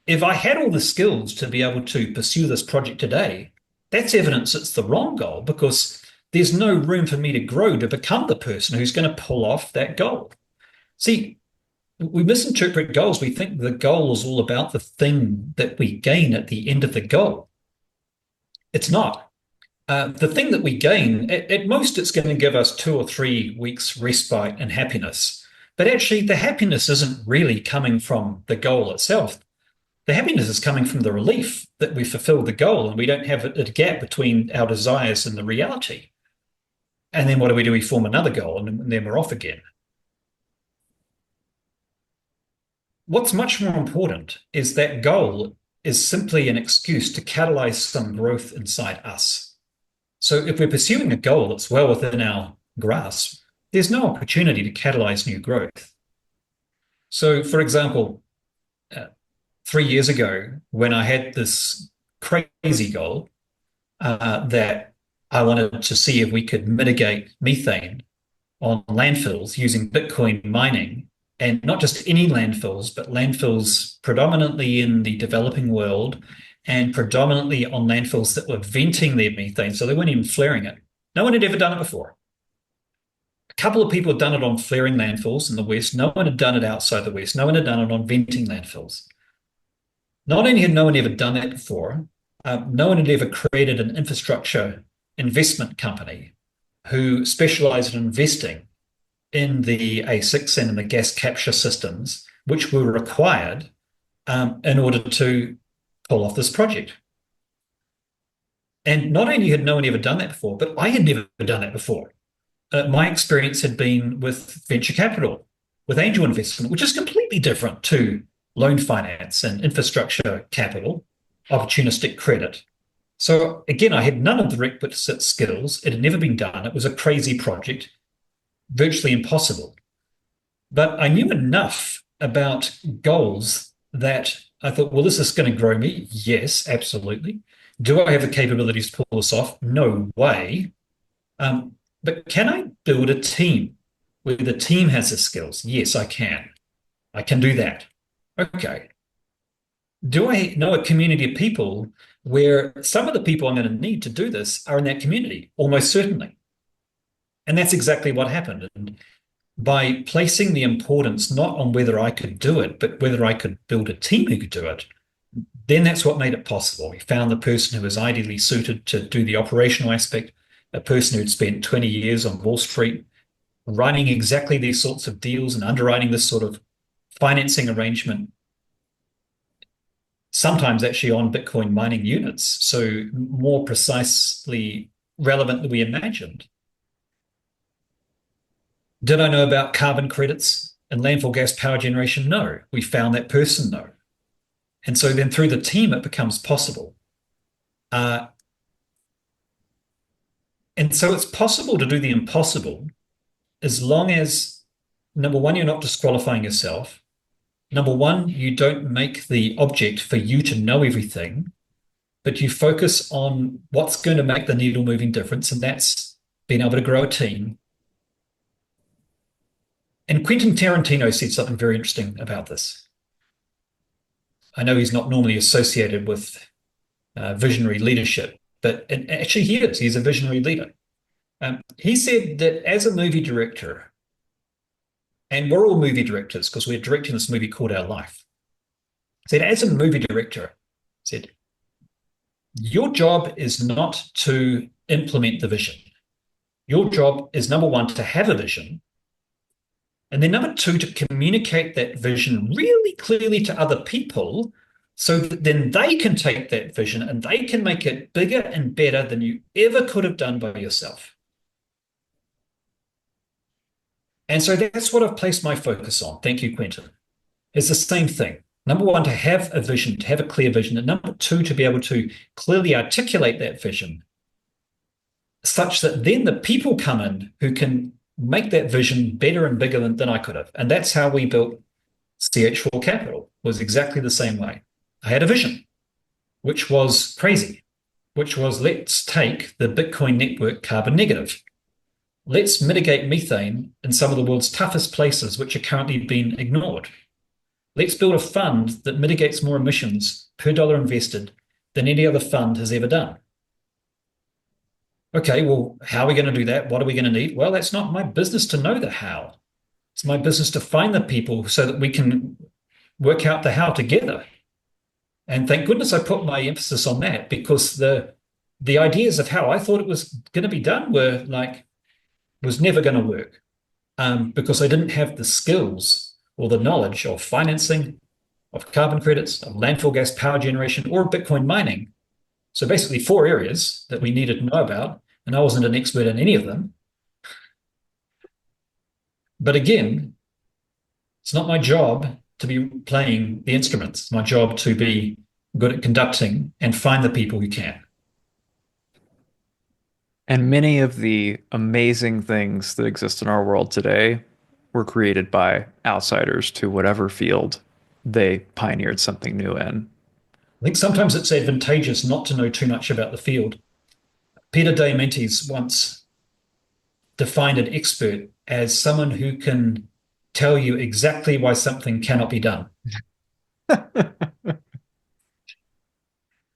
If I had all the skills to be able to pursue this project today, that's evidence it's the wrong goal because there's no room for me to grow to become the person who's going to pull off that goal. See, we misinterpret goals. We think the goal is all about the thing that we gain at the end of the goal. It's not. The thing that we gain, at most, it's going to give us 2 or 3 weeks respite and happiness. But actually, the happiness isn't really coming from the goal itself. The happiness is coming from the relief that we fulfilled the goal and we don't have a gap between our desires and the reality. And then what do? We form another goal and then we're off again. What's much more important is that goal is simply an excuse to catalyze some growth inside us. So if we're pursuing a goal that's well within our grasp, there's no opportunity to catalyze new growth. So, for example, 3 years ago, when I had this crazy goal that I wanted to see if we could mitigate methane on landfills using Bitcoin mining, and not just any landfills, but landfills predominantly in the developing world and predominantly on landfills that were venting their methane, so they weren't even flaring it. No one had ever done it before. A couple of people had done it on flaring landfills in the West. No one had done it outside the West. No one had done it on venting landfills. Not only had no one ever done that before, no one had ever created an infrastructure investment company who specialized in investing in the ASICs and in the gas capture systems, which were required in order to pull off this project. And not only had no one ever done that before, but I had never done that before. My experience had been with venture capital, with angel investment, which is completely different to loan finance and infrastructure capital, opportunistic credit. So again, I had none of the requisite skills. It had never been done. It was a crazy project, virtually impossible. But I knew enough about goals that I thought, well, this is going to grow me. Yes, absolutely. Do I have the capabilities to pull this off? No way. But can I build a team where the team has the skills? Yes, I can. I can do that. Okay. Do I know a community of people where some of the people I'm going to need to do this are in that community? Almost certainly. And that's exactly what happened. And by placing the importance not on whether I could do it, but whether I could build a team who could do it, then that's what made it possible. We found the person who was ideally suited to do the operational aspect, a person who'd spent 20 years on Wall Street running exactly these sorts of deals and underwriting this sort of financing arrangement, sometimes actually on Bitcoin mining units, so more precisely relevant than we imagined. Did I know about carbon credits and landfill gas power generation? No. We found that person, though. And so then through the team, it becomes possible. And so it's possible to do the impossible as long as, number one, you're not disqualifying yourself. Number one, you don't make the object for you to know everything, but you focus on what's going to make the needle moving difference, and that's being able to grow a team. And Quentin Tarantino said something very interesting about this. I know he's not normally associated with visionary leadership, but actually he is. He's a visionary leader. He said that as a movie director, and we're all movie directors because we're directing this movie called Our Life. Said as a movie director, said your job is not to implement the vision. Your job is number one to have a vision, and then number two to communicate that vision really clearly to other people, so that then they can take that vision and they can make it bigger and better than you ever could have done by yourself. And so that's what I've placed my focus on. Thank you, Quentin. It's the same thing. Number one, to have a vision, to have a clear vision. And number two, to be able to clearly articulate that vision such that then the people come in who can make that vision better and bigger than I could have. And that's how we built CH4 Capital, was exactly the same way. I had a vision, which was crazy, which was let's take the Bitcoin network carbon negative. Let's mitigate methane in some of the world's toughest places, which are currently being ignored. Let's build a fund that mitigates more emissions per dollar invested than any other fund has ever done. Okay, well, how are we going to do that? What are we going to need? Well, that's not my business to know the how. It's my business to find the people so that we can work out the how together. And thank goodness I put my emphasis on that, because the ideas of how I thought it was going to be done was never going to work, because I didn't have the skills or the knowledge of financing, of carbon credits, of landfill gas power generation, or Bitcoin mining. So basically 4 areas that we needed to know about, and I wasn't an expert in any of them. But again, it's not my job to be playing the instruments. It's my job to be good at conducting and find the people who can. And many of the amazing things that exist in our world today were created by outsiders to whatever field they pioneered something new in. I think sometimes it's advantageous not to know too much about the field. Peter Diamandis once defined an expert as someone who can tell you exactly why something cannot be done.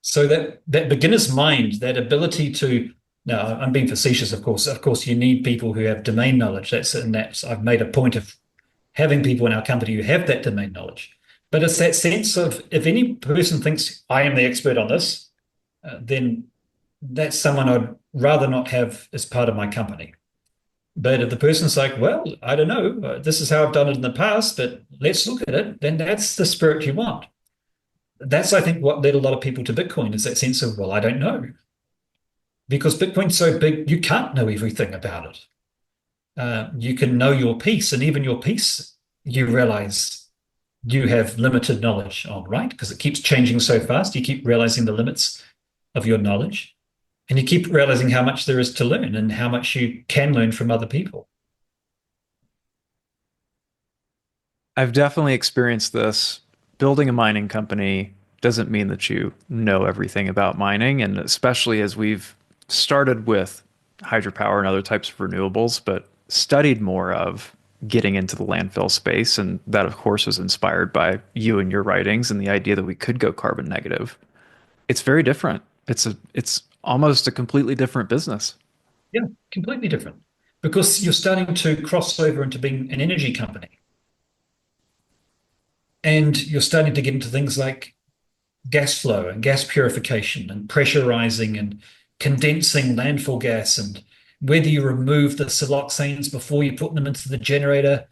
So that beginner's mind, that ability to, now I'm being facetious, of course. Of course, you need people who have domain knowledge. I've made a point of having people in our company who have that domain knowledge. But it's that sense of, if any person thinks I am the expert on this, then that's someone I'd rather not have as part of my company. But if the person's like, well, I don't know, this is how I've done it in the past, but let's look at it, then that's the spirit you want. That's, I think, what led a lot of people to Bitcoin, is that sense of, well, I don't know. Because Bitcoin's so big, you can't know everything about it. You can know your piece, and even your piece, you realize you have limited knowledge on, right? Because it keeps changing so fast. You keep realizing the limits of your knowledge, and you keep realizing how much there is to learn and how much you can learn from other people. I've definitely experienced this. Building a mining company doesn't mean that you know everything about mining, and especially as we've started with hydropower and other types of renewables, but studied more of getting into the landfill space. And that, of course, was inspired by you and your writings and the idea that we could go carbon negative. It's very different. It's almost a completely different business. Yeah, completely different. Because you're starting to cross over into being an energy company. And you're starting to get into things like gas flow and gas purification and pressurizing and condensing landfill gas, and whether you remove the siloxanes before you put them into the generator,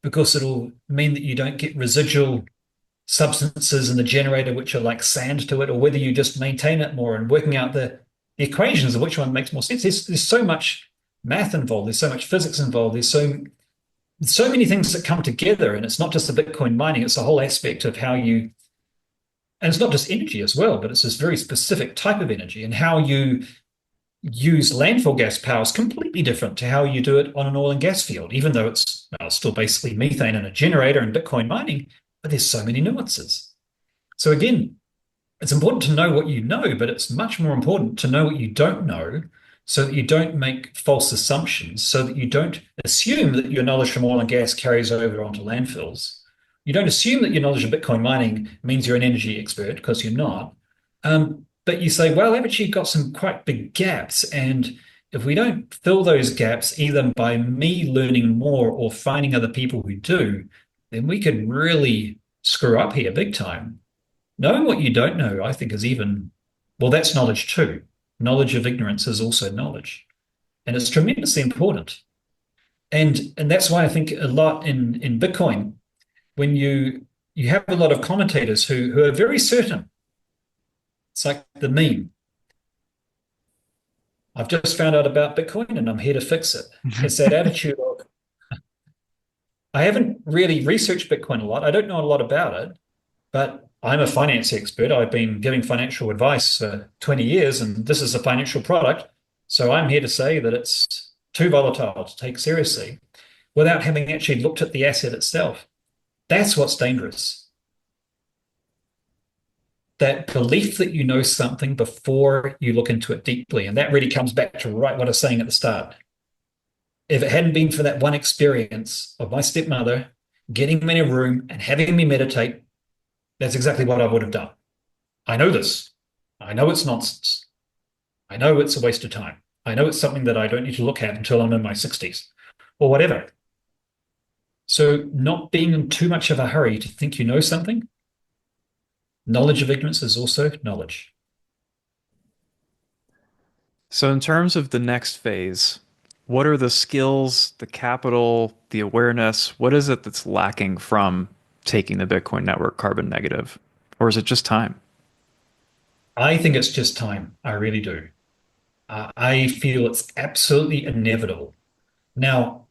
because it'll mean that you don't get residual substances in the generator which are like sand to it, or whether you just maintain it more, and working out the equations of which one makes more sense. There's so much math involved. There's so much physics involved. There's so many things that come together, and it's not just the Bitcoin mining. It's the whole aspect of how you, and it's not just energy as well, but it's this very specific type of energy, and how you use landfill gas power is completely different to how you do it on an oil and gas field, even though it's still basically methane in a generator and Bitcoin mining, but there's so many nuances. So again, it's important to know what you know, but it's much more important to know what you don't know, so that you don't make false assumptions, so that you don't assume that your knowledge from oil and gas carries over onto landfills. You don't assume that your knowledge of Bitcoin mining means you're an energy expert, because you're not. But you say, well, I've actually got some quite big gaps. And if we don't fill those gaps, either by me learning more or finding other people who do, then we could really screw up here big time. Knowing what you don't know, I think, is even, well, that's knowledge too. Knowledge of ignorance is also knowledge. And it's tremendously important. And that's why I think a lot in Bitcoin, when you have a lot of commentators who are very certain, it's like the meme. I've just found out about Bitcoin and I'm here to fix it. It's that attitude of, I haven't really researched Bitcoin a lot. I don't know a lot about it, but I'm a finance expert. I've been giving financial advice for 20 years, and this is a financial product. So I'm here to say that it's too volatile to take seriously without having actually looked at the asset itself. That's what's dangerous. That belief that you know something before you look into it deeply. And that really comes back to right what I was saying at the start. If it hadn't been for that one experience of my stepmother getting me in a room and having me meditate, that's exactly what I would have done. I know this. I know it's nonsense. I know it's a waste of time. I know it's something that I don't need to look at until I'm in my 60s or whatever. So not being in too much of a hurry to think you know something. Knowledge of ignorance is also knowledge. So, in terms of the next phase, what are the skills, the capital, the awareness? What is it that's lacking from taking the Bitcoin network carbon negative? Or is it just time? I think it's just time. I really do. I feel it's absolutely inevitable. Now,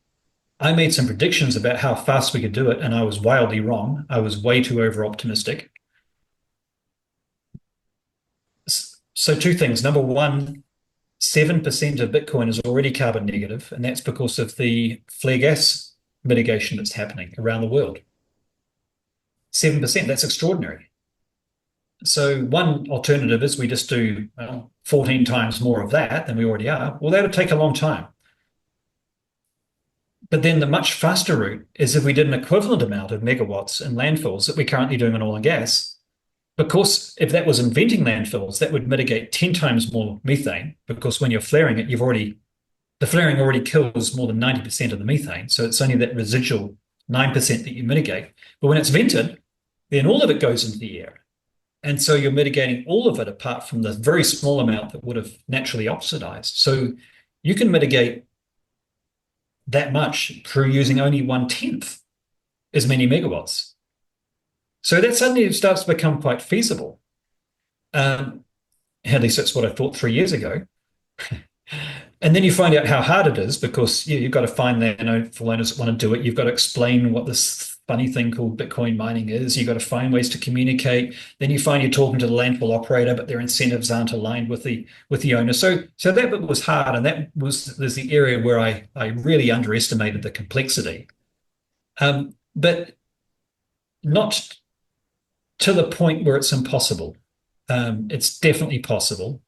I made some predictions about how fast we could do it, and I was wildly wrong. I was way too over optimistic. So, two things. Number one, 7% of Bitcoin is already carbon negative, and that's because of the flare gas mitigation that's happening around the world. 7%, that's extraordinary. So one alternative is we just do 14 times more of that than we already are. Well, that'll take a long time. But then the much faster route is if we did an equivalent amount of megawatts in landfills that we're currently doing in oil and gas. Because if that was inventing landfills, that would mitigate 10 times more methane, because when you're flaring it, the flaring already kills more than 90% of the methane. So it's only that residual 9% that you mitigate. But when it's vented, then all of it goes into the air. And so you're mitigating all of it apart from the very small amount that would have naturally oxidized. So you can mitigate that much through using only 1/10 as many megawatts. So that suddenly starts to become quite feasible. At least that's what I thought 3 years ago. And then you find out how hard it is, because you've got to find landowners that want to do it. You've got to explain what this funny thing called Bitcoin mining is. You've got to find ways to communicate. Then you find you're talking to the landfill operator, but their incentives aren't aligned with the owner. So that bit was hard, and there's the area where I really underestimated the complexity. But not to the point where it's impossible. It's definitely possible.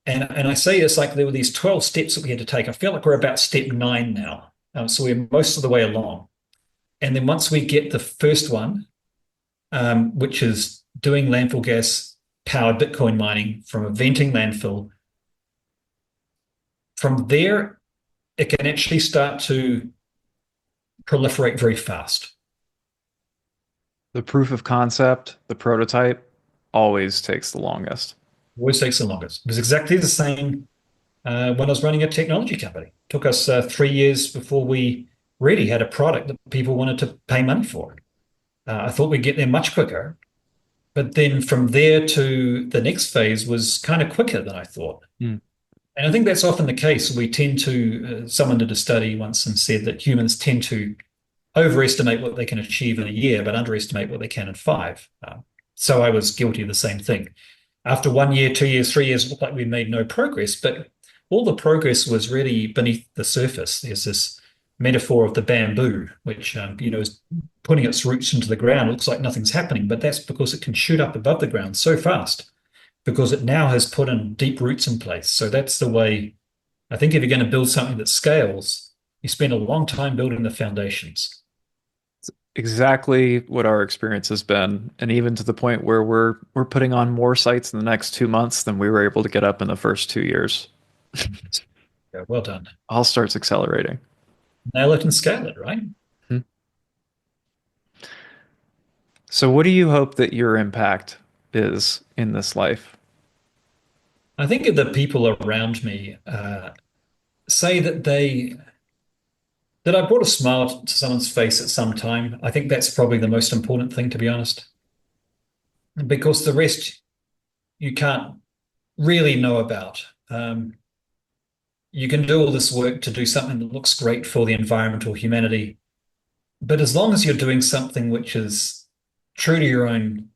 And I say it's like there were these 12 steps that we had to take. I feel like we're about step 9 now. So we're most of the way along. And then once we get the first one, which is doing landfill gas powered Bitcoin mining from a venting landfill, from there, it can actually start to proliferate very fast. The proof of concept, the prototype, always takes the longest. Always takes the longest. It was exactly the same when I was running a technology company. It took us 3 years before we really had a product that people wanted to pay money for. I thought we'd get there much quicker, but then from there to the next phase was kind of quicker than I thought. Mm. And I think that's often the case. We tend to, someone did a study once and said that humans tend to overestimate what they can achieve in a year, but underestimate what they can in 5. So I was guilty of the same thing. After 1 year, 2 years, 3 years, it looked like we made no progress, but all the progress was really beneath the surface. There's this metaphor of the bamboo, which is putting its roots into the ground. It looks like nothing's happening, but that's because it can shoot up above the ground so fast because it now has put in deep roots in place. So that's the way I think if you're going to build something that scales, you spend a long time building the foundations. Exactly what our experience has been, and even to the point where we're putting on more sites in the next 2 months than we were able to get up in the first 2 years. Yeah, well done. All starts accelerating. Nail it and scale it, right? Hmm. So, what do you hope that your impact is in this life? I think if the people around me say that I brought a smile to someone's face at some time. I think that's probably the most important thing, to be honest, because the rest you can't really know about. You can do all this work to do something that looks great for the environment or humanity, but as long as you're doing something which is true to your own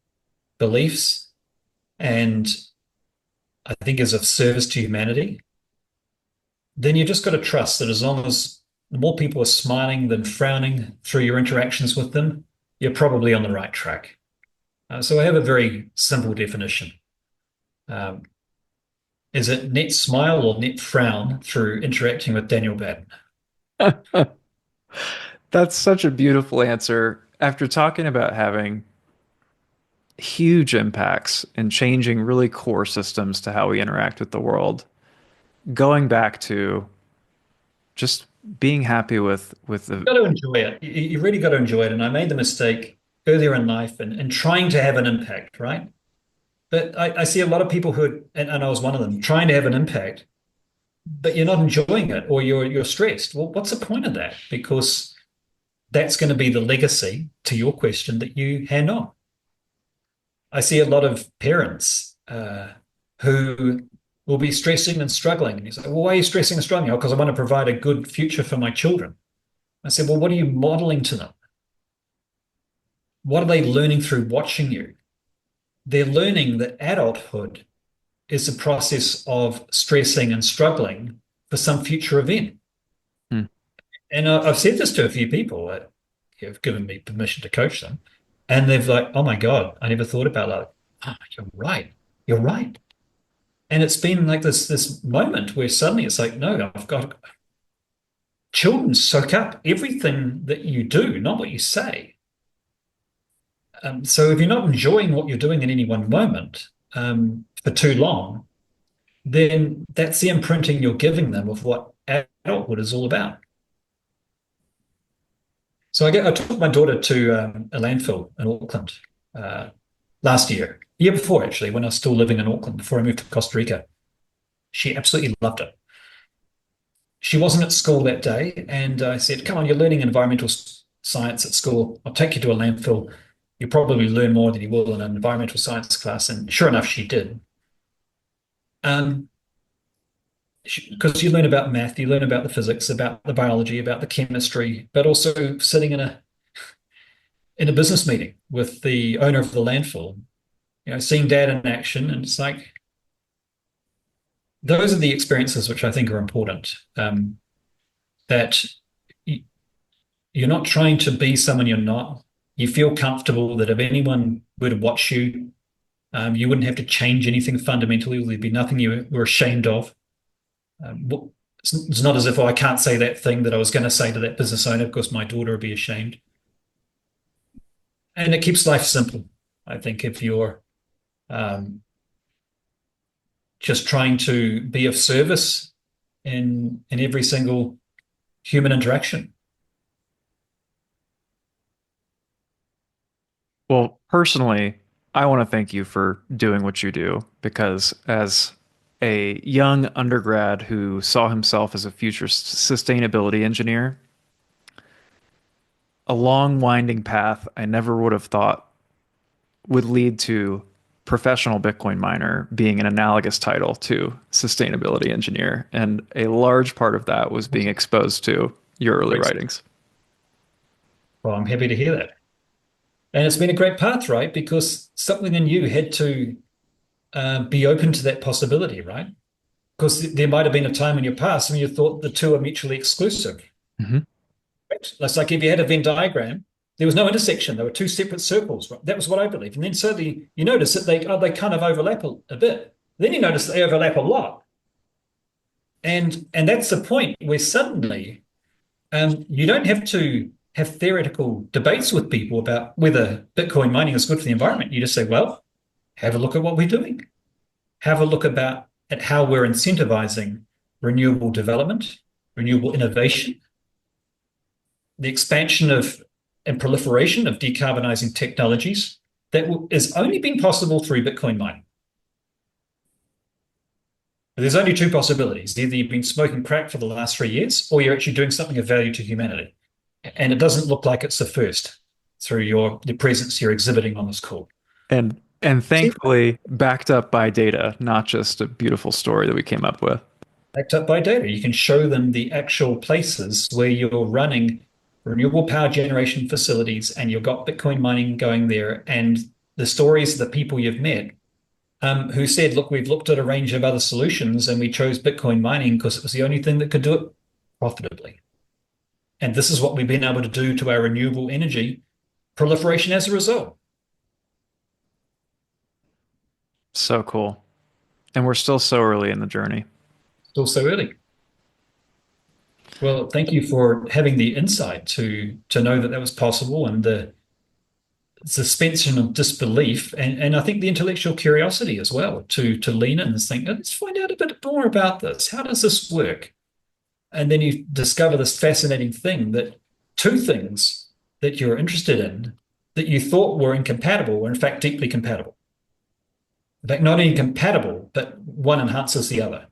beliefs and I think is of service to humanity, then you just got to trust that as long as more people are smiling than frowning through your interactions with them, you're probably on the right track. So I have a very simple definition. Um, is it net smile or net frown through interacting with Daniel Batten? That's such a beautiful answer. After talking about having huge impacts and changing really core systems to how we interact with the world, going back to just being happy with the You've got to enjoy it. You really got to enjoy it. And I made the mistake earlier in life and trying to have an impact, right? But I see a lot of people and I was one of them, trying to have an impact, but you're not enjoying it or you're stressed. Well, what's the point of that? Because that's going to be the legacy to your question that you hand on. I see a lot of parents who will be stressing and struggling. And you say, well, why are you stressing and struggling? Oh, because I want to provide a good future for my children. I said, well, what are you modeling to them? What are they learning through watching you? They're learning that adulthood is a process of stressing and struggling for some future event. hmm. And I've said this to a few people that have given me permission to coach them. And they've like, oh my God, I never thought about that. Oh, you're right. You're right. And it's been like this moment where suddenly it's like, no, I've got children soak up everything that you do, not what you say. So if you're not enjoying what you're doing in any one moment for too long, then that's the imprinting you're giving them of what adulthood is all about. So I took my daughter to a landfill in Auckland uh, last year before actually, when I was still living in Auckland before I moved to Costa Rica. She absolutely loved it. She wasn't at school that day, and I said, "Come on, you're learning environmental science at school. I'll take you to a landfill. You'll probably learn more than you will in an environmental science class." And sure enough, she did. Um, because you learn about math, you learn about the physics, about the biology, about the chemistry, but also sitting in a business meeting with the owner of the landfill, seeing dad in action, and it's like those are the experiences which I think are important. That you're not trying to be someone you're not. You feel comfortable that if anyone were to watch you, you wouldn't have to change anything fundamentally. There'd be nothing you were ashamed of. It's not as if, oh, I can't say that thing that I was going to say to that business owner because my daughter would be ashamed. And it keeps life simple. I think if you're um, just trying to be of service in every single human interaction. Well, personally, I want to thank you for doing what you do because as a young undergrad who saw himself as a future sustainability engineer, a long winding path I never would have thought would lead to professional Bitcoin miner being an analogous title to sustainability engineer. And a large part of that was being exposed to your early Great. writings. Well, I'm happy to hear that. And it's been a great path, right? Because something in you had to be open to that possibility, right? Because there might have been a time in your past when you thought the two are mutually exclusive. Mm-hmm. Right? It's like if you had a Venn diagram, There was no intersection. There were two separate circles. Right? That was what I believe. And then suddenly you notice that they kind of overlap a bit. Then you notice they overlap a lot. And that's the point where suddenly you don't have to have theoretical debates with people about whether Bitcoin mining is good for the environment. You just say, well, have a look at what we're doing. Have a look at how we're incentivizing renewable development, renewable innovation, the expansion of and proliferation of decarbonizing technologies that is only been possible through Bitcoin mining. There's only two possibilities. Either you've been smoking crack for the last 3 years, or you're actually doing something of value to humanity. And it doesn't look like it's the first through the presence you're exhibiting on this call. And thankfully backed up by data, not just a beautiful story that we came up with. Backed up by data. You can show them the actual places where you're running renewable power generation facilities and you've got Bitcoin mining going there, and the stories of the people you've met who said, look, we've looked at a range of other solutions and we chose Bitcoin mining because it was the only thing that could do it profitably. And this is what we've been able to do to our renewable energy proliferation as a result. So cool. And we're still so early in the journey. Still so early. Well, thank you for having the insight to know that that was possible, and the suspension of disbelief, and I think the intellectual curiosity as well to lean in and think, let's find out a bit more about this. How does this work? And then you discover this fascinating thing that two things that you're interested in that you thought were incompatible were in fact deeply compatible. In fact, not only compatible, but one enhances the other.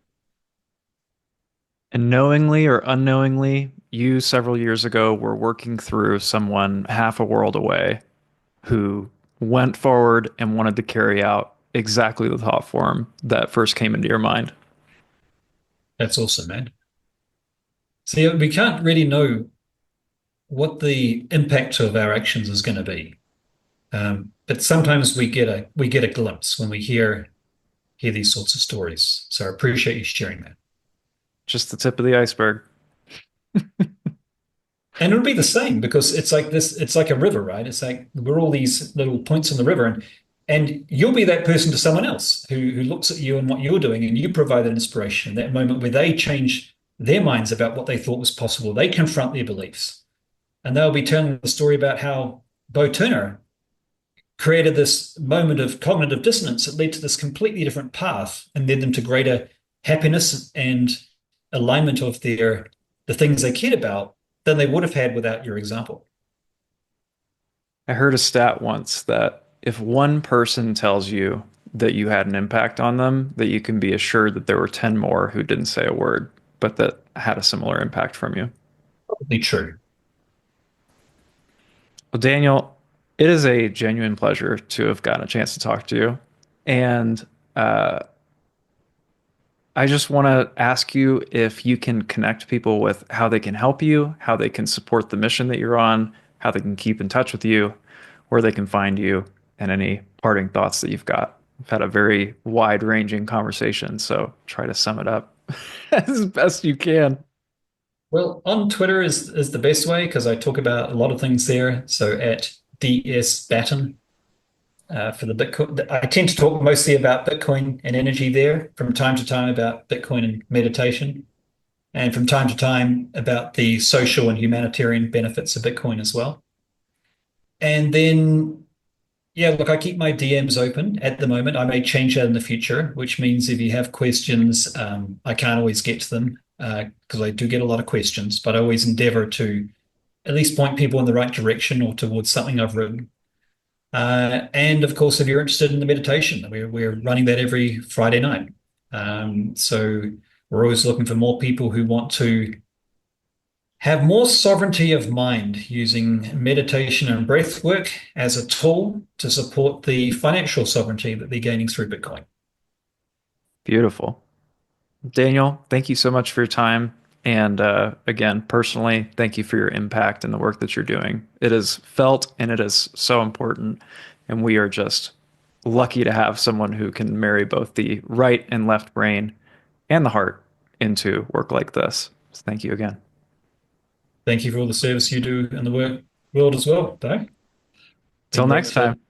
And knowingly or unknowingly, you several years ago were working through someone half a world away who went forward and wanted to carry out exactly the thought form that first came into your mind. That's awesome, man. See, we can't really know what the impact of our actions is going to be, but sometimes we get a glimpse when we hear these sorts of stories. So I appreciate you sharing that. Just the tip of the iceberg. And it'll be the same because it's like this, it's like a river, right? It's like we're all these little points in the river, and you'll be that person to someone else who looks at you and what you're doing, and you provide that inspiration, that moment where they change their minds about what they thought was possible. They confront their beliefs. And they'll be telling the story about how Bo Turner created this moment of cognitive dissonance that led to this completely different path and led them to greater happiness and alignment of the things they cared about than they would have had without your example. I heard a stat once that if one person tells you that you had an impact on them, that you can be assured that there were 10 more who didn't say a word, but that had a similar impact from you. Probably true. Well, Daniel, it is a genuine pleasure to have gotten a chance to talk to you. And uh, I just want to ask you if you can connect people with how they can help you, how they can support the mission that you're on, how they can keep in touch with you, where they can find you, and any parting thoughts that you've got. We've had a very wide-ranging conversation, so try to sum it up as best you can. Well, on Twitter is the best way because I talk about a lot of things there. So at DS Batten for the Bitcoin. I tend to talk mostly about Bitcoin and energy there, from time to time about Bitcoin and meditation, and from time to time about the social and humanitarian benefits of Bitcoin as well. And then, yeah, look, I keep my DMs open at the moment. I may change that in the future, which means if you have questions, I can't always get to them because I do get a lot of questions, but I always endeavor to at least point people in the right direction or towards something I've written. And of course, if you're interested in the meditation, we're running that every Friday night. So we're always looking for more people who want to have more sovereignty of mind using meditation and breath work as a tool to support the financial sovereignty that they're gaining through Bitcoin. Beautiful. Daniel, thank you so much for your time. And again, personally, thank you for your impact and the work that you're doing. It is felt and it is so important. And we are just lucky to have someone who can marry both the right and left brain and the heart into work like this. So thank you again. Thank you for all the service you do and the work world as well, though. Till Been next great to time.